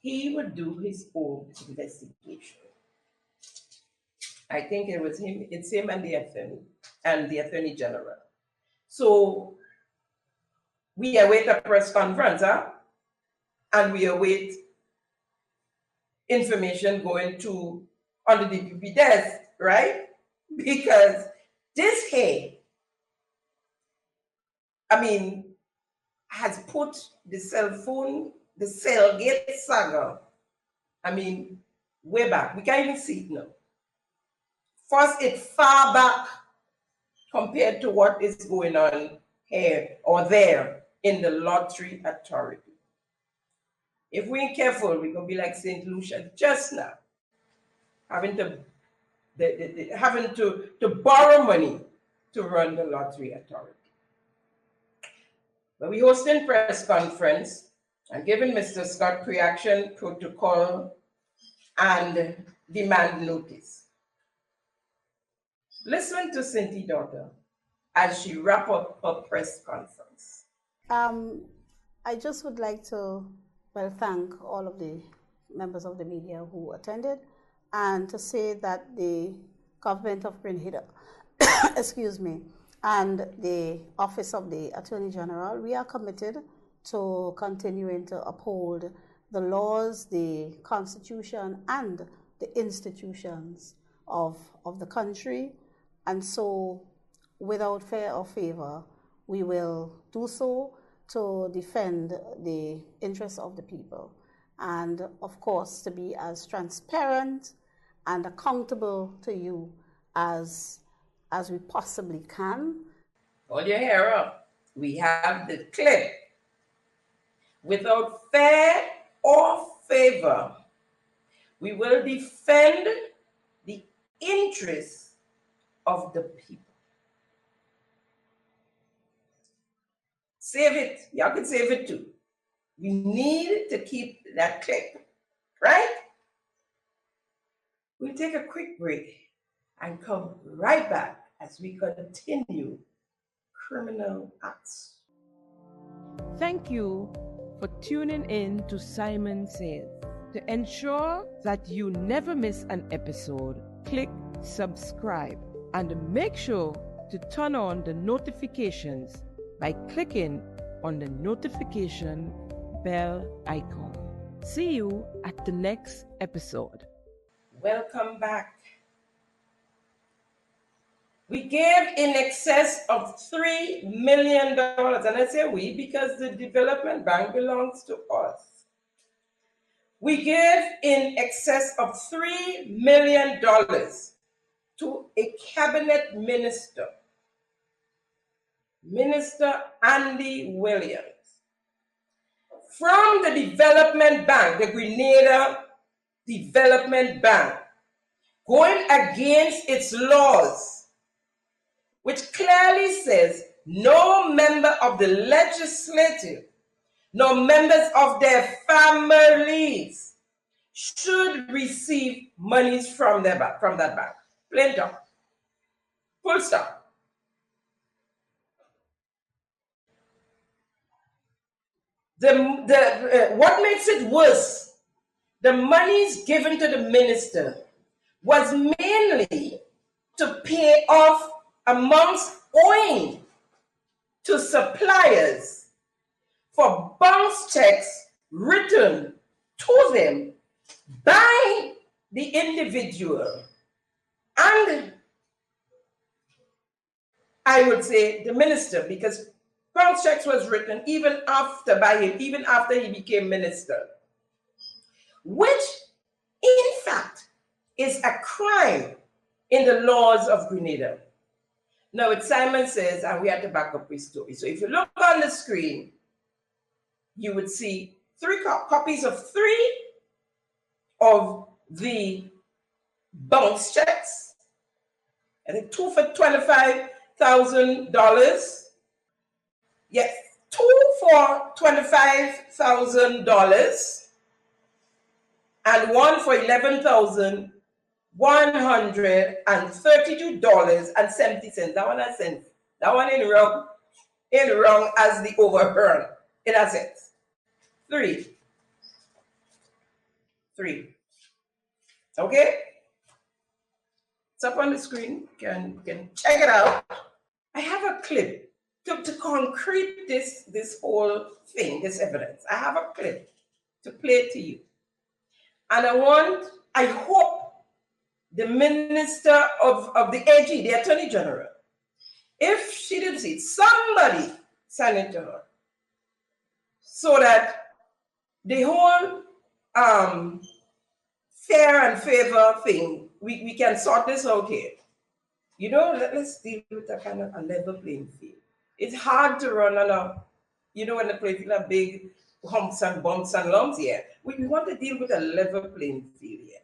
he would do his own investigation. I think it was him, it's him and the Attorney General. So we await a press conference, and we await information going to on the DPP desk, right? Because this here, has put the cell phone, the Cellgate saga, way back. We can't even see it now. First, it's far back compared to what is going on here or there in the Lottery Authority. If we ain't careful, we're going to be like St. Lucia just now, having to borrow money to run the Lottery Authority. But we're hosting press conference and giving Mr. Scott pre-action protocol and demand notice. Listen to Cynthia Daughter as she wrap up her press conference. I just would like to thank all of the members of the media who attended, and to say that the government of Grenada, excuse me, and the Office of the Attorney General, we are committed to continuing to uphold the laws, the Constitution, and the institutions of the country. And so, without fear or favor, we will do so to defend the interests of the people. And of course, to be as transparent and accountable to you as we possibly can. Hold your hair up. We have the clip. Without fear or favor, we will defend the interests of the people. Save it. Y'all can save it too. We need to keep that clip, right? We'll take a quick break and come right back as we continue criminal acts. Thank you for tuning in to Simon Says. To ensure that you never miss an episode, click subscribe and make sure to turn on the notifications by clicking on the notification bell icon. See you at the next episode. Welcome back. We gave in excess of $3 million, and I say we because the development bank belongs to us. We gave in excess of $3 million to a cabinet minister, Minister Andy Williams, from the development bank, the Grenada Development Bank, going against its laws, which clearly says no member of the legislative, nor members of their families should receive monies from that bank. Plain talk. Full stop. What makes it worse, the monies given to the minister was mainly to pay off amounts owing to suppliers for bounce checks written to them by the individual and I would say the minister, because bounce checks was written even after he became minister, which in fact is a crime in the laws of Grenada. Now, what Simon says, and we have to back up his story. So if you look on the screen, you would see copies of three of the bounce checks. I think two for $25,000. Yes, two for $25,000 and one for $11,132.70. That one has sense. That one ain't wrong as the overrun. It has sense. Three. Okay? It's up on the screen. You can check it out. I have a clip to concrete this whole thing, this evidence. I have a clip to play to you. And I hope the Minister of the AG, the Attorney General, if she didn't see it, somebody send it to her so that the whole fair and favor thing, we can sort this out here. You know, let's deal with a kind of a level playing field. It's hard to run on when the playing field are big humps and bumps and lumps here. We want to deal with a level playing field here.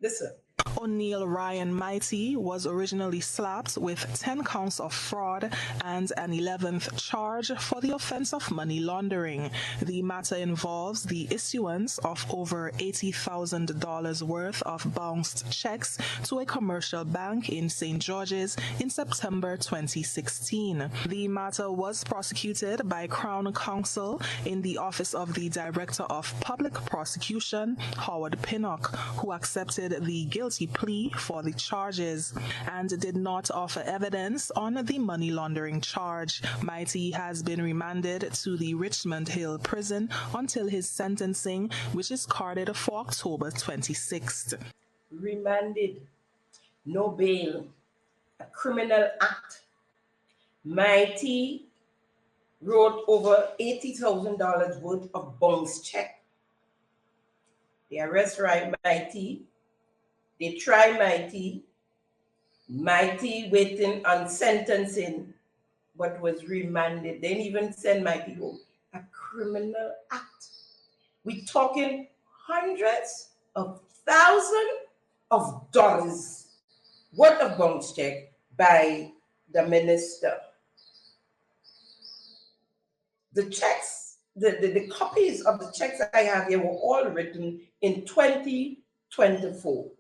Listen. O'Neil Ryan Mighty was originally slapped with 10 counts of fraud and an 11th charge for the offense of money laundering. The matter involves the issuance of over $80,000 worth of bounced checks to a commercial bank in St. George's in September 2016. The matter was prosecuted by Crown Counsel in the Office of the Director of Public Prosecution, Howard Pinnock, who accepted the guilty plea for the charges and did not offer evidence on the money laundering charge. Mighty has been remanded to the Richmond Hill prison until his sentencing, which is carded for October 26th. Remanded, no bail, a criminal act. Mighty wrote over $80,000 worth of bounce check. They arrest Mighty. They try Mighty waiting on sentencing, but was remanded. They didn't even send Mighty home. A criminal act. We're talking hundreds of thousands of dollars worth of bounce check by the minister. The checks, the copies of the checks I have here were all written in 2024.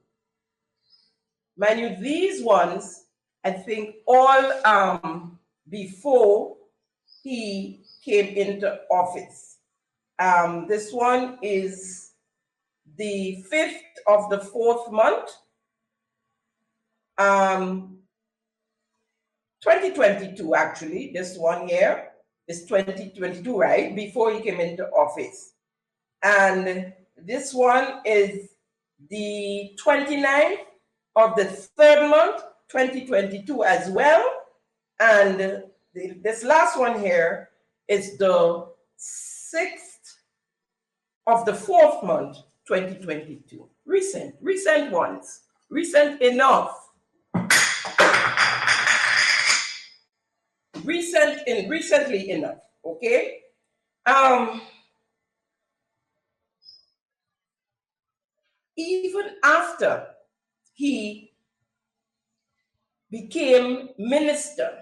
Mind you, these ones, I think all before he came into office. This one is the 5th of the 4th month, 2022 actually. This one here is 2022, right? Before he came into office. And this one is the 29th of the 3rd month, 2022 as well. And this last one here is the 6th of the 4th month, 2022. Recent ones, recent enough. Recently enough, okay? Even after he became minister,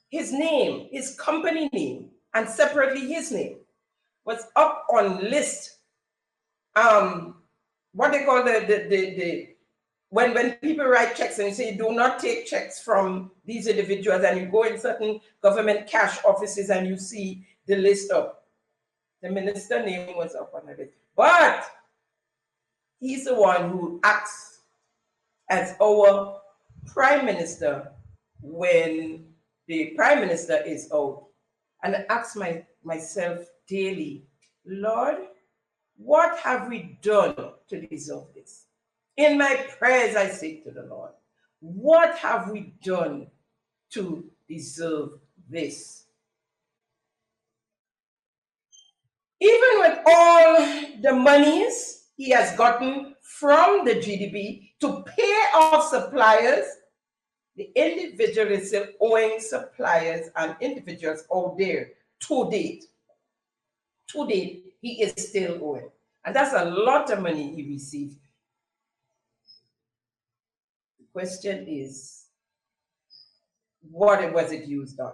his name, his company name, and separately his name was up on list. What they call when people write checks and say do not take checks from these individuals, and you go in certain government cash offices and you see the list up. The minister name was up on the list. But he's the one who acts as our prime minister when the prime minister is out. And I ask myself daily, Lord, what have we done to deserve this? In my prayers, I say to the Lord, what have we done to deserve this? Even with all the monies he has gotten from the GDP to pay off suppliers, the individual is still owing suppliers and individuals out there to date. To date, he is still owing. And that's a lot of money he received. The question is, what was it used on?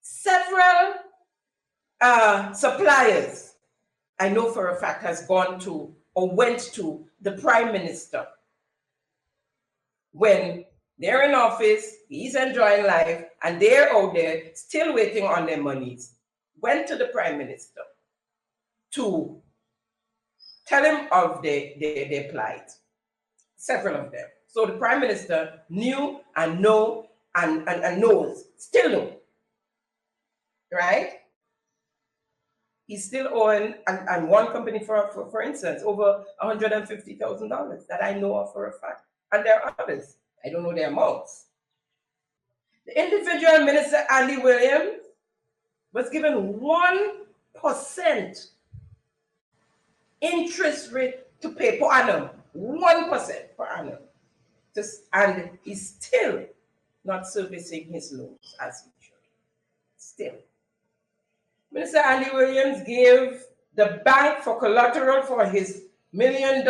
Several suppliers, I know for a fact, has gone to or went to the prime minister. When they're in office, he's enjoying life, and they're out there still waiting on their monies, went to the prime minister to tell him of their plight. Several of them. So the prime minister knew and knows, still knows, right? He's still owing, and one company, for instance, over $150,000 that I know of for a fact. And there are others. I don't know their amounts. The individual minister, Andy Williams, was given 1% interest rate to pay per annum. 1% per annum. And he's still not servicing his loans as he should. Still. Minister Andy Williams gave the bank for collateral for his $1 million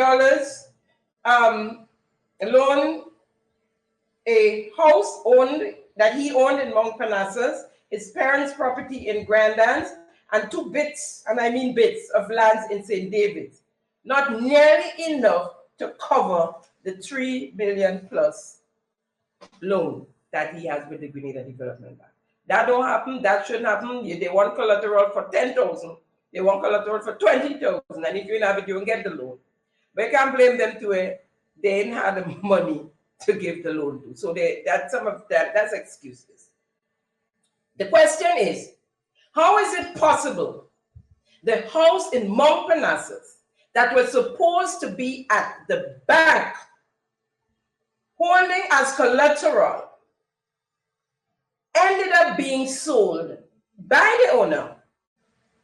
loan, a house that he owned in Mount Parnassus, his parents' property in Grandans, and 2 bits, and I mean bits, of lands in St. David's. Not nearly enough to cover the $3 billion plus loan that he has with the Grenada Development Bank. That don't happen, that shouldn't happen. They want collateral for $10,000, they want collateral for $20,000, and if you don't have it, you don't get the loan. But you can't blame them to it. They didn't have the money to give the loan to. So that's excuses. The question is, how is it possible the house in Mount Parnassus that was supposed to be at the bank holding as collateral ended up being sold by the owner,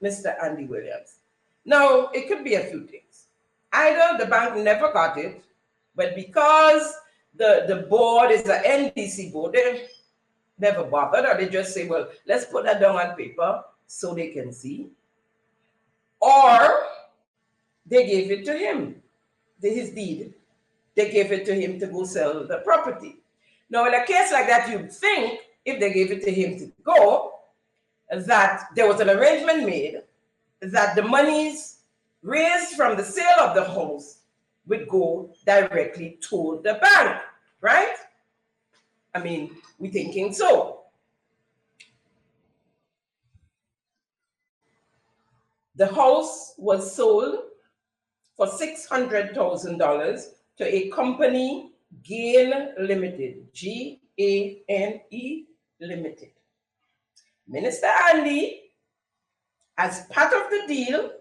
Mr. Andy Williams? Now, it could be a few things. Either the bank never got it, but because the board is an NDC board, they never bothered, or they just say, well, let's put that down on paper so they can see. Or they gave it to him, his deed. They gave it to him to go sell the property. Now, in a case like that, you'd think, if they gave it to him to go, that there was an arrangement made that the monies raised from the sale of the house would go directly to the bank, right? I mean, we're thinking so. The house was sold for $600,000 to a company, Gain Limited, G-A-N-E Limited. Minister Andy, as part of the deal,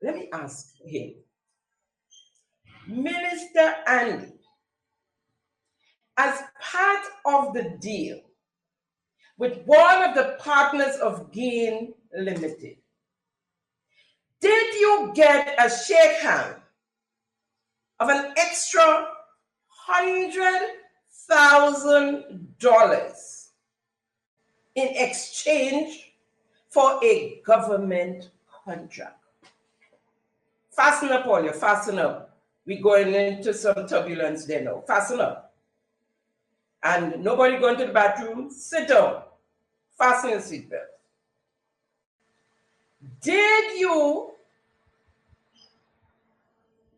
let me ask him, Minister Andy, as part of the deal with one of the partners of Gain Limited, did you get a shake hand of an extra $100,000 in exchange for a government contract? Fasten up, all you, fasten up. We're going into some turbulence there now. Fasten up. And nobody going to the bathroom, sit down. Fasten your seatbelt. Did you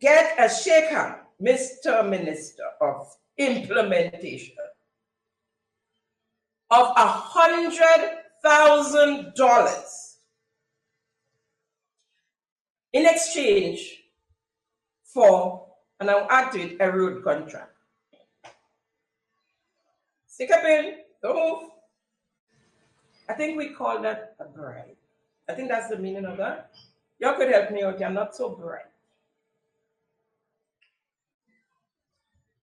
get a shake hand, Mr. Minister of Implementation, of $100,000 in exchange for, and I'll add to it, a road contract? Stick up in, don't move. I think we call that a bribe. I think that's the meaning of that. You could help me out, I'm not so bright.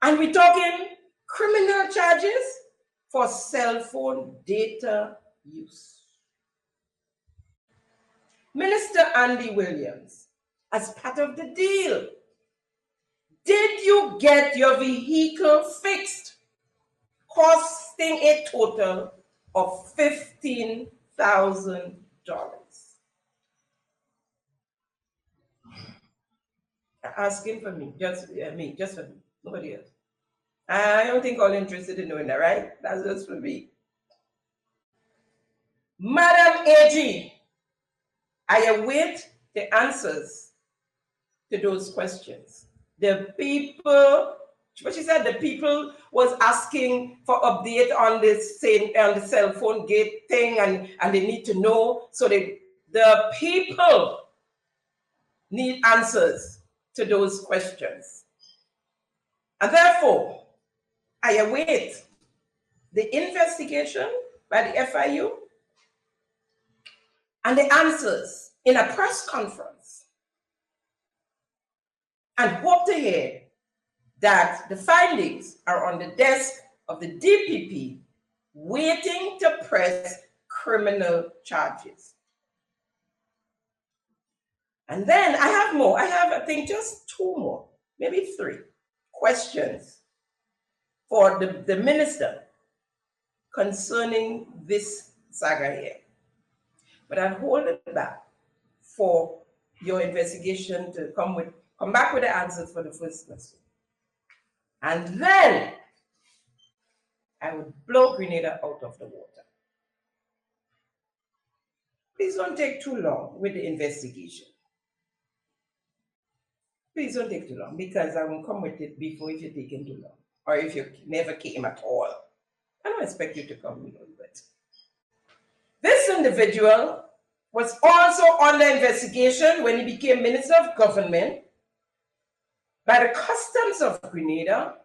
And we're talking criminal charges for cell phone data use. Minister Andy Williams, as part of the deal, did you get your vehicle fixed, costing a total of $15,000? Asking for me, just for me, nobody else. I don't think all interested in knowing that, right? That's just for me. Madam AG, I await the answers to those questions. The people, what she said, the people was asking for update on this saying on the cell phone gate thing, and they need to know. So the people need answers to those questions. And therefore, I await the investigation by the FIU and the answers in a press conference, and hope to hear that the findings are on the desk of the DPP waiting to press criminal charges. And then I have more. I have, I think, just two more, maybe three questions for the minister concerning this saga here. But I'll hold it back for your investigation to come back with the answers for the first question. And then I would blow Grenada out of the water. Please don't take too long with the investigation. Please don't take too long, because I will come with it before if you're taking too long, or if you never came at all. I don't expect you to come, but this individual was also under investigation when he became Minister of Government by the Customs of Grenada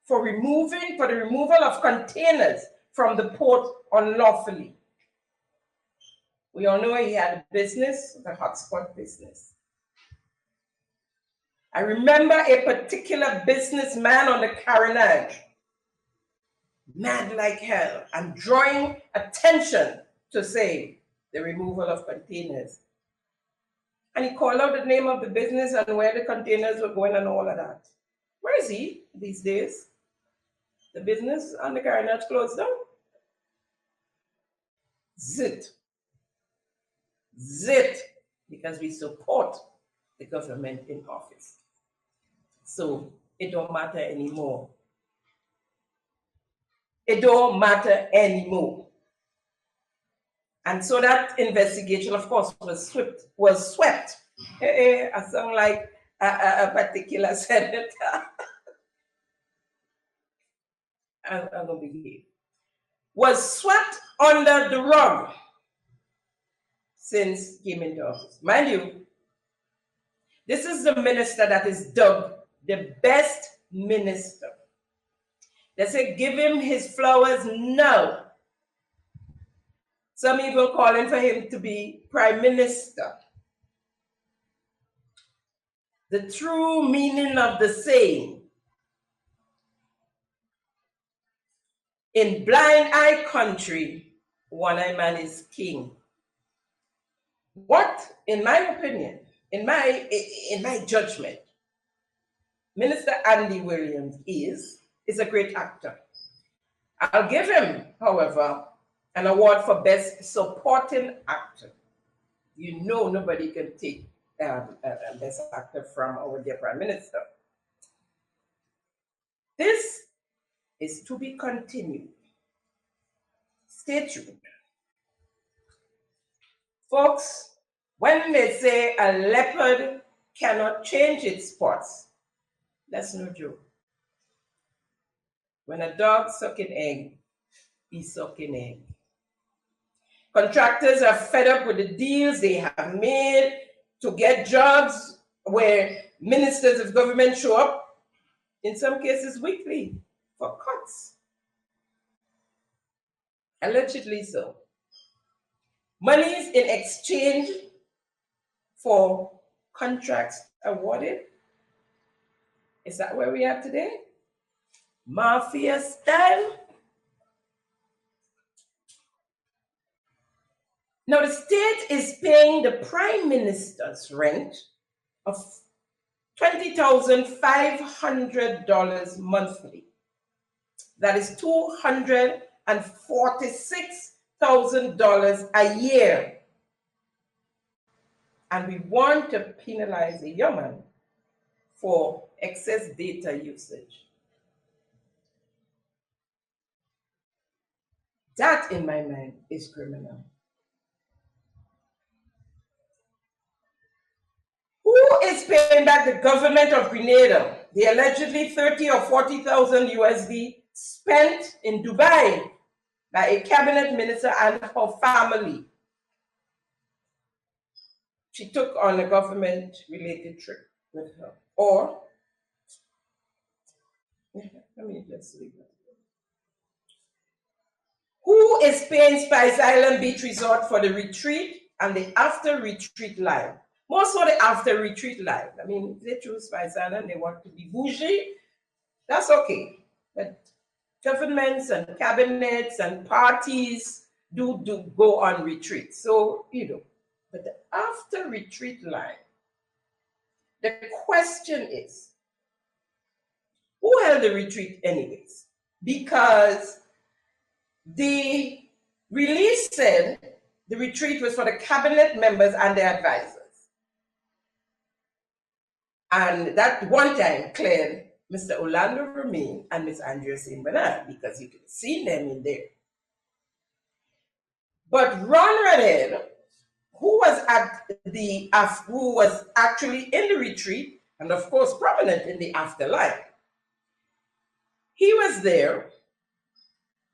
for the removal of containers from the port unlawfully. We all know he had a business, the hotspot business. I remember a particular businessman on the carronage, mad like hell, and drawing attention to say the removal of containers. And he called out the name of the business and where the containers were going and all of that. Where is he these days? The business on the carronage closed down? Zit, because we support the government in office. So it don't matter anymore. It don't matter anymore. And so that investigation, of course, was swept. I sound like a particular senator. I'm going to behave. was swept under the rug since he came into office. Mind you, this is the minister that is dubbed the best minister. They say, give him his flowers now. Some even calling for him to be prime minister. The true meaning of the saying, in blind eye country, one-eye man is king. What, in my opinion, in my judgment, Minister Andy Williams is a great actor. I'll give him, however, an award for Best Supporting Actor. You know nobody can take Best Actor from our dear Prime Minister. This is to be continued. Stay tuned. Folks, when they say a leopard cannot change its spots, that's no joke. When a dog sucking egg, he's sucking egg. Contractors are fed up with the deals they have made to get jobs where ministers of government show up, in some cases weekly, for cuts. Allegedly so. Monies in exchange for contracts awarded. Is that where we are today? Mafia style? Now the state is paying the prime minister's rent of $20,500 monthly. That is $246,000 a year. And we want to penalize a young man for excess data usage. That, in my mind, is criminal. Who is paying back the government of Grenada the allegedly 30 or 40,000 USD spent in Dubai by a cabinet minister and her family? She took on a government-related trip with her. Or, let me just leave it. Who is paying Spice Island Beach Resort for the retreat and the after-retreat life? More so the after-retreat life. I mean, if they choose Spice Island, they want to be bougie, that's okay. But governments and cabinets and parties do go on retreat. So, you know, but the after-retreat life, the question is, who held the retreat anyways? Because the release said the retreat was for the cabinet members and their advisors. And that one time cleared Mr. Orlando Romain and Ms. Andrea St. Bernard, because you could see them in there. But Ron Redhead, who was actually in the retreat, and of course prominent in the afterlife, he was there.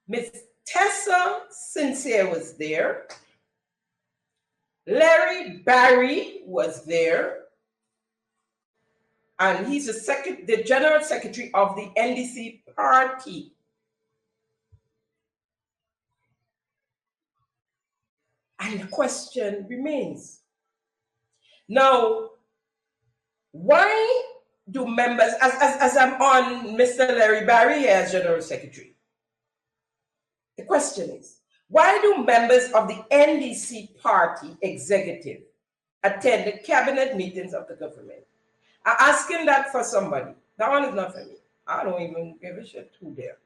Miss Tessa Sincere was there. Larry Barry was there. And he's the general secretary of the NDC party. And the question remains. Now, why do members, as I'm on Mr. Larry Barry as general secretary, the question is, why do members of the NDC party executive attend the cabinet meetings of the government? I'm asking that for somebody. That one is not for me. I don't even give a shit who there.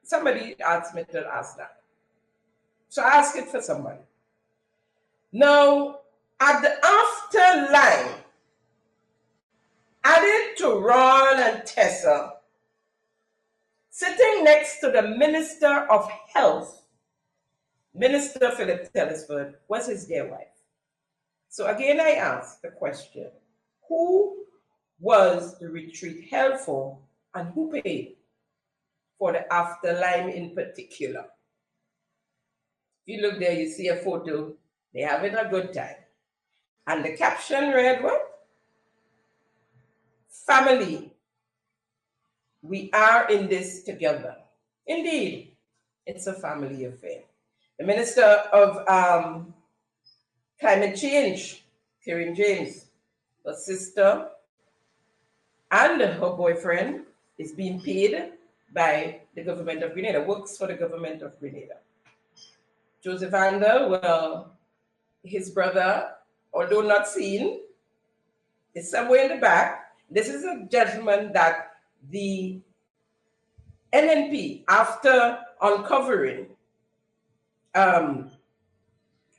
Somebody asked me to ask that. So I ask it for somebody. Now, at the after line, added to Ron and Tessa, sitting next to the Minister of Health, Minister Philip Telesford, was his dear wife. So again, I ask the question, who was the retreat held for and who paid for the afterline in particular? If you look there, you see a photo. They're having a good time. And the caption read what? Family, we are in this together. Indeed, it's a family affair. The Minister of Climate Change, Karen James, her sister and her boyfriend is being paid by the government of Grenada, works for the government of Grenada. Joseph Handel, well, his brother, although not seen, is somewhere in the back. This is a gentleman that the NNP, after uncovering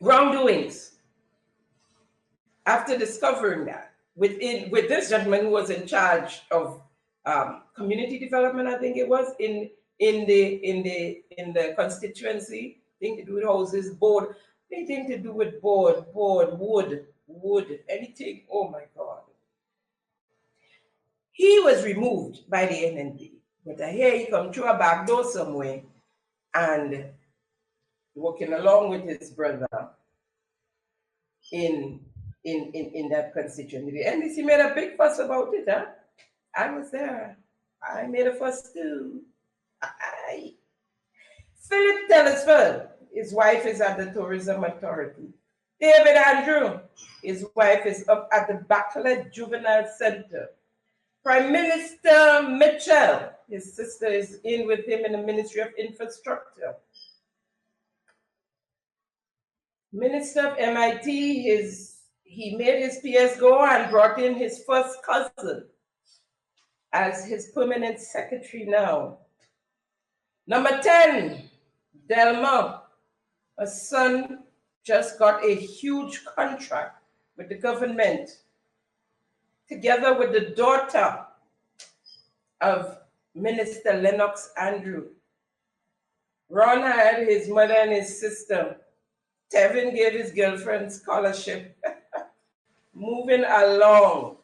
wrongdoings, after discovering that, with this gentleman who was in charge of community development, I think it was in the constituency, thing to do with houses, board, anything to do with board, wood, anything. Oh my God. He was removed by the NNP, but I hear he come through a back door somewhere and working along with his brother in that constituency. The NDC made a big fuss about it, huh? I was there. I made a fuss too. Philip Telesford, his wife is at the Tourism Authority. David Andrew, his wife is up at the Bachelet Juvenile Center. Prime Minister Mitchell, his sister is in with him in the Ministry of Infrastructure. Minister of MIT, he made his PS go and brought in his first cousin as his permanent secretary now. Number 10, Delma, a son just got a huge contract with the government, together with the daughter of Minister Lennox Andrew. Ron had his mother and his sister. Tevin gave his girlfriend scholarship. Moving along.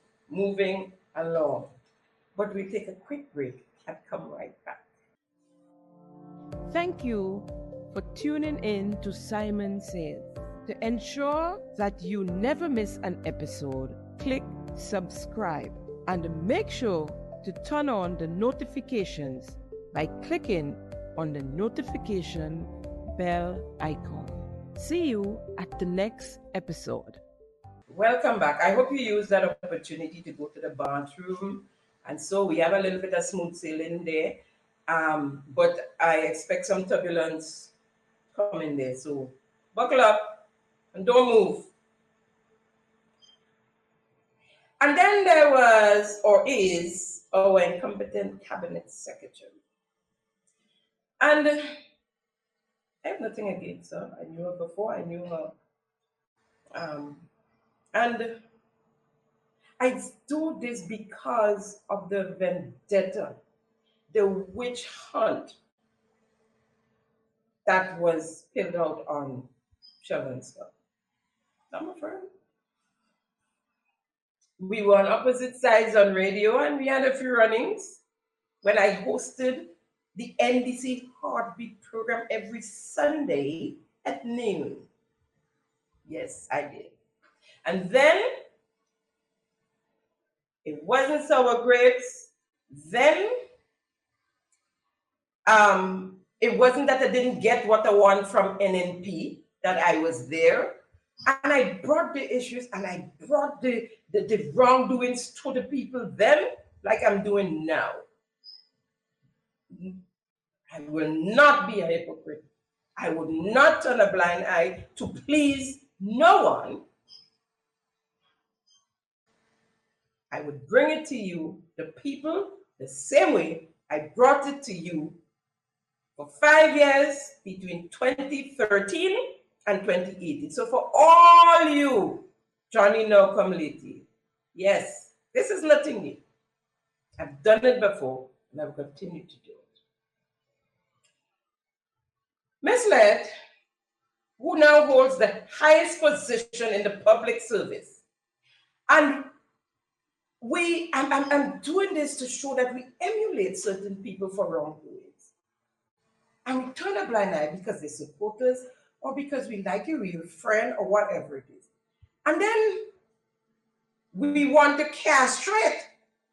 But we take a quick break and come right back. Thank you for tuning in to Simon Says. To ensure that you never miss an episode, click subscribe and make sure to turn on the notifications by clicking on the notification bell icon. See you at the next episode. Welcome back. I hope you use that opportunity to go to the bathroom. And so we have a little bit of smooth sailing there. But I expect some turbulence coming there. So buckle up and don't move. And then there was, or is, our incompetent cabinet secretary. And I have nothing against her. I knew her before. I knew her. And I do this because of the vendetta, the witch hunt that was spilled out on Shelvenska. I'm a friend. We were on opposite sides on radio, and we had a few runnings when I hosted the NDC Heartbeat program every Sunday at noon. Yes, I did. And then it wasn't sour grapes. Then it wasn't that I didn't get what I want from NNP, that I was there. And I brought the issues and I brought the wrongdoings to the people then, like I'm doing now. I will not be a hypocrite. I would not turn a blind eye to please no one. I would bring it to you, the people, the same way I brought it to you for 5 years between 2013 and 2018. So for all you, Johnny now come lately, yes, this is nothing new. I've done it before and I've continued to do it. Ms. Led, who now holds the highest position in the public service, and I'm doing this to show that we emulate certain people for wrongdoings. And we turn a blind eye because they're supporters or because we like you, we're a friend, or whatever it is. And then we want to castrate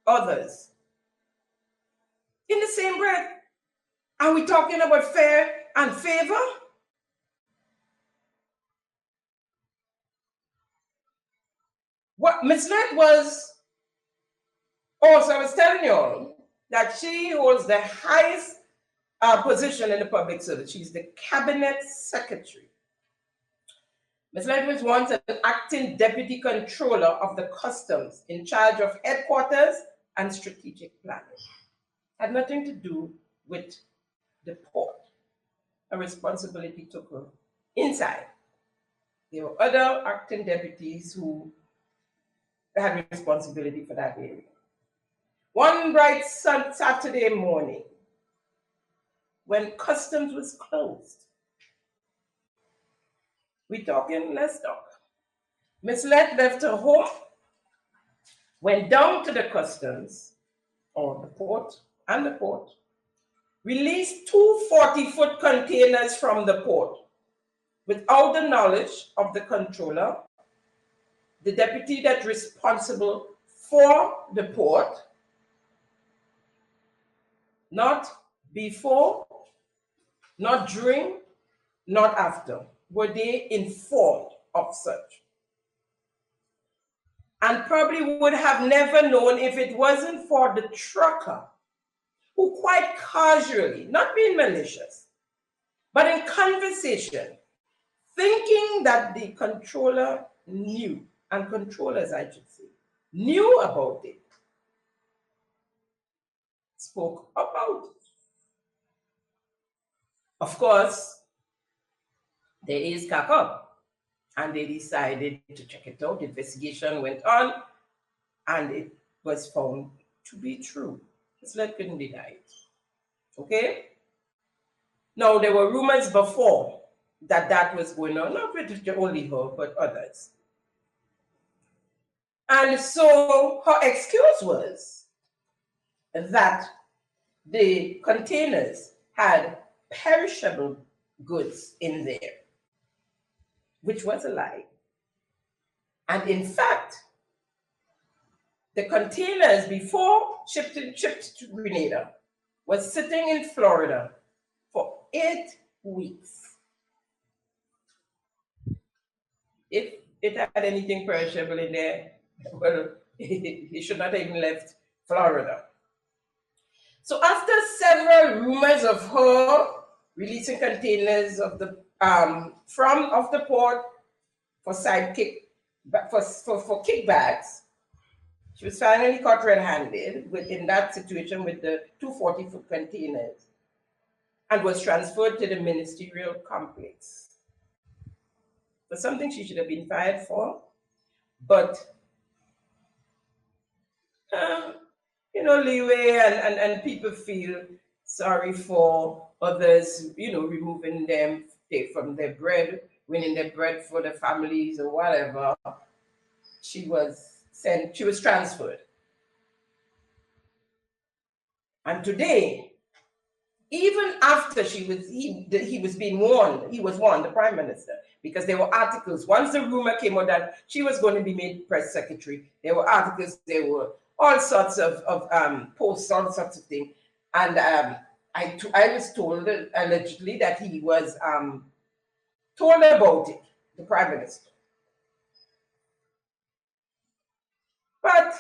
others in the same breath. Are we talking about fair and favor? What misled was, also I was telling you all that she holds the highest position in the public service. She's the cabinet secretary. Ms. Light was once an acting deputy controller of the customs in charge of headquarters and strategic planning. Had nothing to do with the port. Her responsibility took her inside. There were other acting deputies who had responsibility for that area. One bright Saturday morning, when customs was closed, we talking, let's talk. Miss Lett left her home, went down to the customs, or the port, released two 40-foot containers from the port without the knowledge of the controller, the deputy that's responsible for the port, not before, not during, not after, were they informed of such. And probably would have never known if it wasn't for the trucker who quite casually, not being malicious, but in conversation, thinking that the controller knew, and controllers I should say, knew about it, spoke about it. Of course, there is CACOB, and they decided to check it out. Investigation went on, and it was found to be true. Islam couldn't deny it. Okay? Now, there were rumors before that that was going on, not with only her, but others. And so her excuse was that the containers had perishable goods in there, which was a lie. And in fact, the containers before shipped to Grenada was sitting in Florida for 8 weeks. If it had anything perishable in there, well, he should not have even left Florida. So after several rumors of her releasing containers of the of the port for for kickbacks, she was finally caught red-handed in that situation with the 240-foot containers and was transferred to the ministerial complex for something she should have been fired for, but leeway and people feel sorry for others, removing them from their bread, winning their bread for the families or whatever. She was transferred. And today, even after he was being warned, the Prime Minister, because there were articles. Once the rumor came out that she was going to be made press secretary, there were articles, there were all sorts of posts, all sorts of things. And I was told allegedly that he was told about it, the Prime Minister. But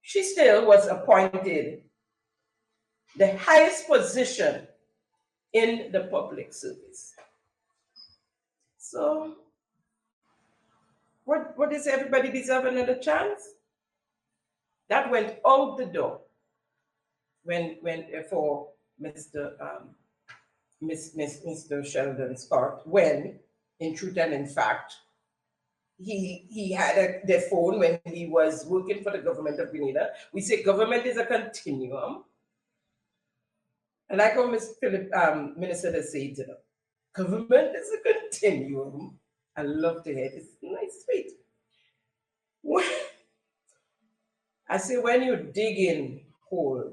she still was appointed the highest position in the public service. So, what does everybody deserve another chance? That went out the door when for Mr. Mr. Sheldon Scott, when in truth and in fact he had the phone when he was working for the government of Grenada. We say government is a continuum. And like how Ms. Philip, Minister has said, government is a continuum. I love to hear this. Nice, sweet. I say when you dig in hole,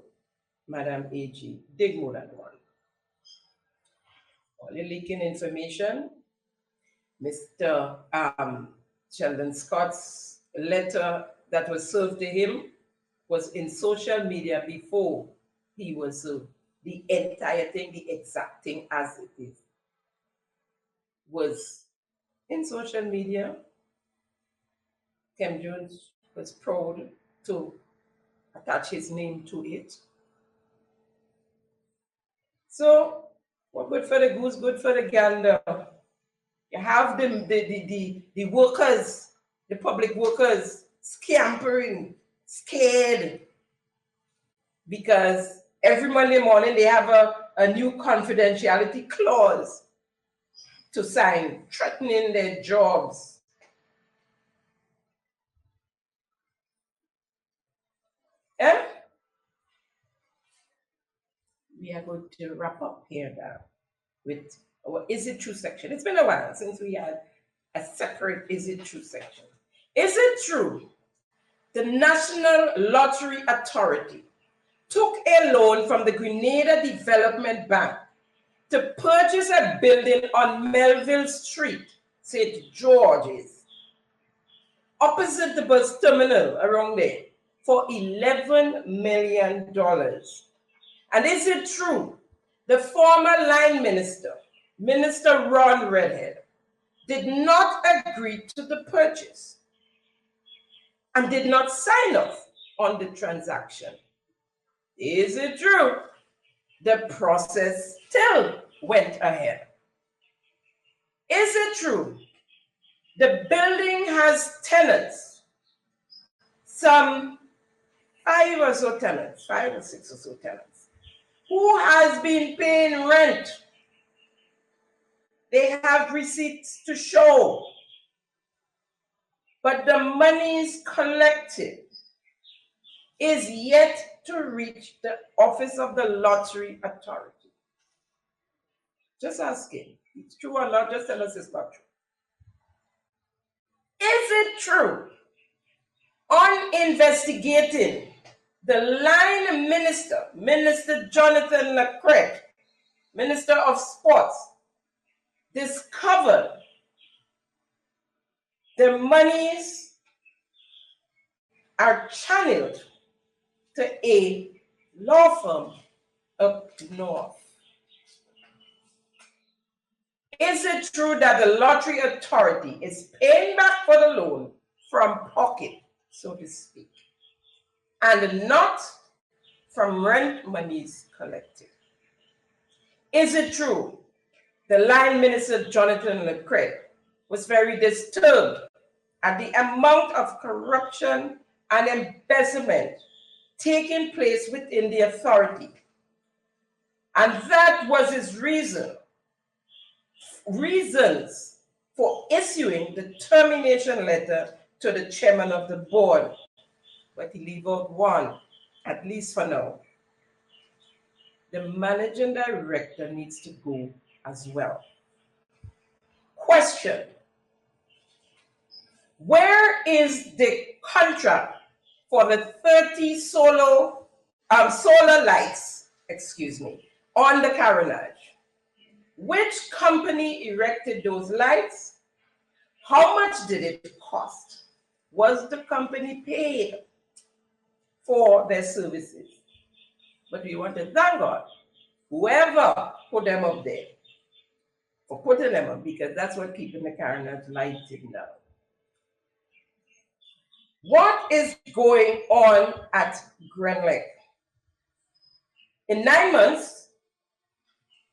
Madam AG, dig more than one. All your leaking information. Mr. Sheldon Scott's letter that was served to him was in social media before he was served. The entire thing, the exact thing as it is, was in social media. Ken Jones was proud to attach his name to it. So, what good for the goose, good for the gander. You have the workers, the public workers, scampering, scared, because every Monday morning they have a new confidentiality clause to sign, threatening their jobs. Eh? We are going to wrap up here now with our Is It True section. It's been a while since we had a separate Is It True section. Is it true the National Lottery Authority took a loan from the Grenada Development Bank to purchase a building on Melville Street, St. George's, opposite the bus terminal around there, for $11 million? And is it true the former line minister, Minister Ron Redhead, did not agree to the purchase and did not sign off on the transaction? Is it true the process still went ahead? Is it true the building has tenants, some 5 or so tenants, 5 or 6 or so tenants, who has been paying rent? They have receipts to show, but the monies collected is yet to reach the office of the Lottery Authority. Just asking. It's true or not, just tell us it's not true. Is it true, on investigating, the line minister, Minister Jonathan Leclerc, Minister of Sports, discovered the monies are channeled to a law firm up north? Is it true that the Lottery Authority is paying back for the loan from pocket, so to speak, and not from rent monies collected? Is it true the line minister, Jonathan Leclerc, was very disturbed at the amount of corruption and embezzlement taking place within the authority, and that was his reasons for issuing the termination letter to the chairman of the board? But he leave out one, at least for now. The managing director needs to go as well. Question: where is the contract for the 30 solar lights, on the carronage? Which company erected those lights? How much did it cost? Was the company paid for their services? But we want to thank God, whoever put them up there, for putting them up, because that's what keeping the carronage lighted now. What is going on at Grenlec? In 9 months,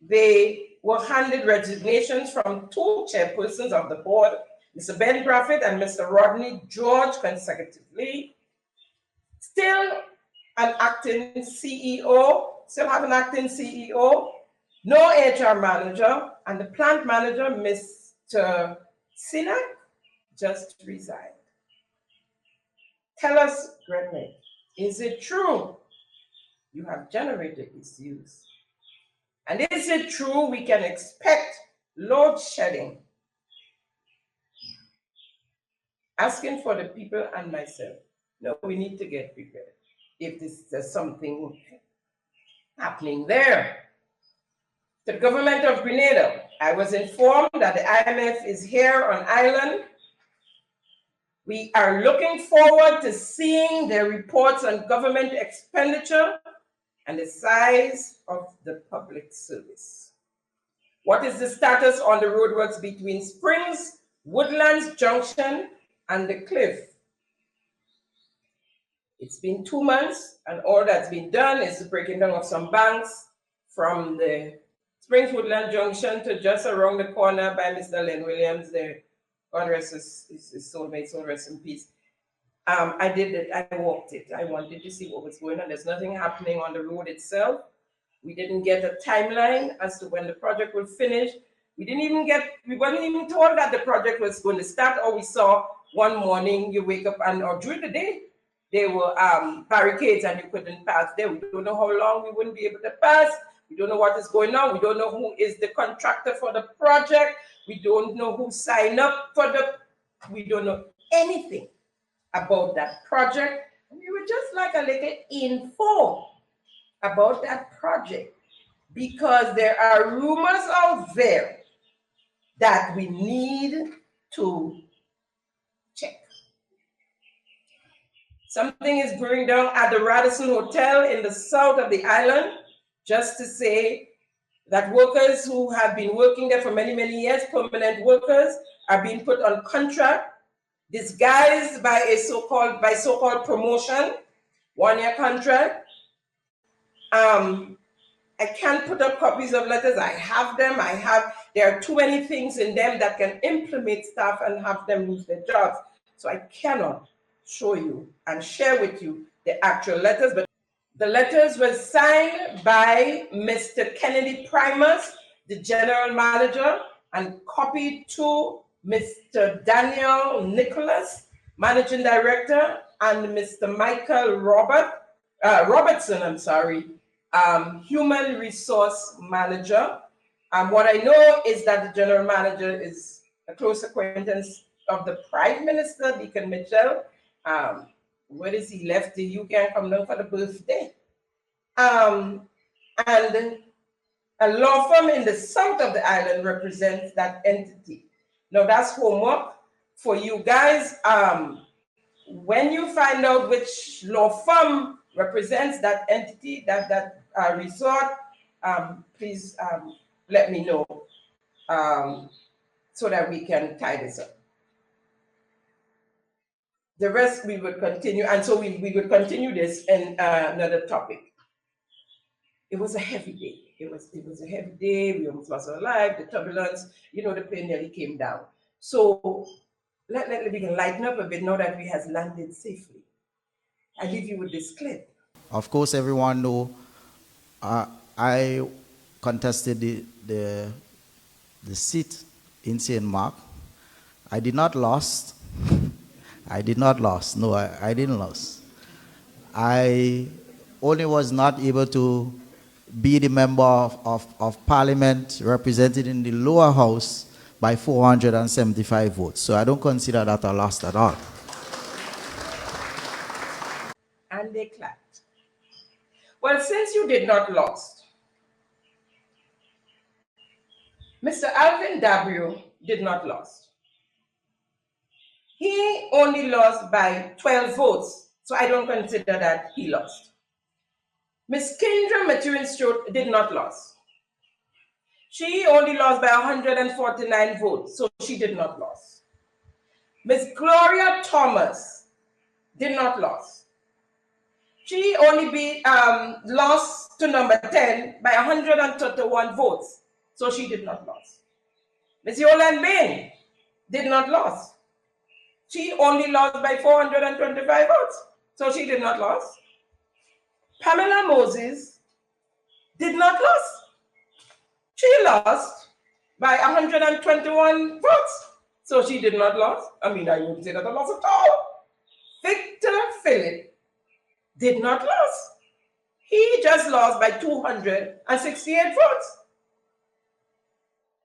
they were handed resignations from 2 chairpersons of the board, Mr. Ben Prophet and Mr. Rodney George, consecutively. Still an acting CEO, still have an acting CEO, no HR manager, and the plant manager, Mr. Sinak, just resigned. Tell us, Grenlec, is it true you have generator issues? And is it true we can expect load shedding? Asking for the people and myself. No, we need to get prepared if there's something happening there. To the government of Grenada, I was informed that the IMF is here on island. We are looking forward to seeing their reports on government expenditure and the size of the public service. What is the status on the roadworks between Springs, Woodlands Junction, and the Cliff? It's been 2 months, and all that's been done is the breaking down of some banks from the Springs Woodland Junction to just around the corner by Mr. Len Williams there. God rest his soul, may his soul rest in peace. I did it, I walked it. I wanted to see what was going on. There's nothing happening on the road itself. We didn't get a timeline as to when the project will finish. We wasn't even told that the project was going to start, or we saw one morning you wake up and, or during the day, there were barricades and you couldn't pass there. We don't know how long we wouldn't be able to pass. We don't know what is going on. We don't know who is the contractor for the project. We don't know who signed up for we don't know anything about that project. We were just like a little informed about that project because there are rumors out there that we need to check. Something is brewing down at the Radisson Hotel in the south of the island, just to say that workers who have been working there for many, many years, permanent workers, are being put on contract, disguised by so-called promotion, 1-year contract. I can't put up copies of letters. I have them. There are too many things in them that can implement staff and have them lose their jobs. So I cannot show you and share with you the actual letters, but the letters were signed by Mr. Kennedy Primus, the general manager, and copied to Mr. Daniel Nicholas, managing director, and Mr. Michael Robertson, human resource manager. What I know is that the general manager is a close acquaintance of the Prime Minister, Deacon Mitchell. Where is he left the UK and come down for the birthday? And a law firm in the south of the island represents that entity. Now that's homework for you guys. When you find out which law firm represents that entity, that resort, please let me know so that we can tie this up. The rest we would continue, and so we would continue this in another topic. It was a heavy day. It was a heavy day. We almost lost our life. The turbulence, the plane nearly came down. So let me lighten up a bit now that we has landed safely. I leave you with this clip. Of course, everyone know I contested the seat in St. Mark. I did not lost. I did not lose. No, I didn't lose. I only was not able to be the member of parliament represented in the lower house by 475 votes. So I don't consider that a loss at all. And they clapped. Well, since you did not lose, Mr. Alvin W. did not lose. He only lost by 12 votes, so I don't consider that he lost. Ms. Kendra Maturin-Strode did not lose. She only lost by 149 votes, so she did not lose. Ms. Gloria Thomas did not lose. She only lost to number 10 by 131 votes, so she did not lose. Ms. Yolande Bain did not lose. She only lost by 425 votes, so she did not lose. Pamela Moses did not lose. She lost by 121 votes, so she did not lose. I wouldn't say that a loss at all. Victor Philip did not lose. He just lost by 268 votes.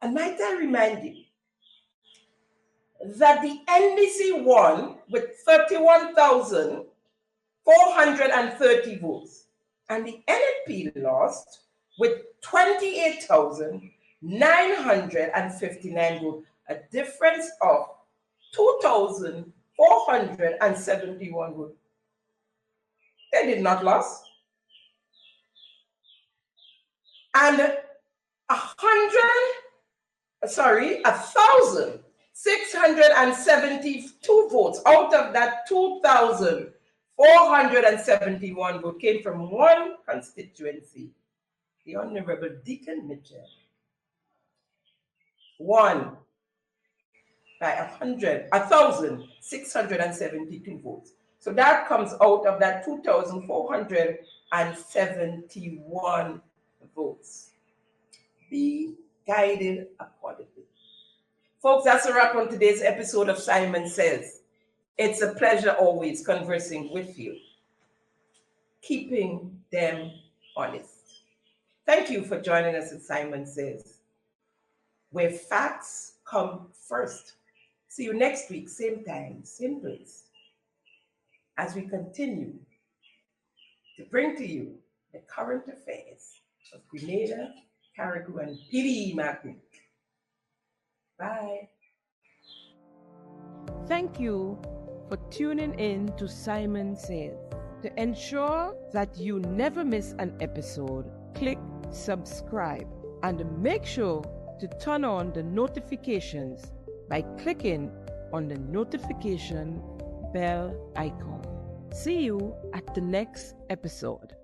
And might I remind you that the NDC won with 31,430 votes, and the NNP lost with 28,959 votes, a difference of 2,471 votes. They did not lose. And 1,672 votes out of that 2,471 votes came from one constituency, the Honorable Deacon Mitchell, won by 1,672 votes. So that comes out of that 2,471 votes. Be guided accordingly. Folks, that's a wrap on today's episode of Simon Says. It's a pleasure always conversing with you, keeping them honest. Thank you for joining us at Simon Says, where facts come first. See you next week, same time, same place, as we continue to bring to you the current affairs of Grenada, Carriacou, and Pili Martinique. Bye. Thank you for tuning in to Simon Says. To ensure that you never miss an episode, click subscribe and make sure to turn on the notifications by clicking on the notification bell icon. See you at the next episode.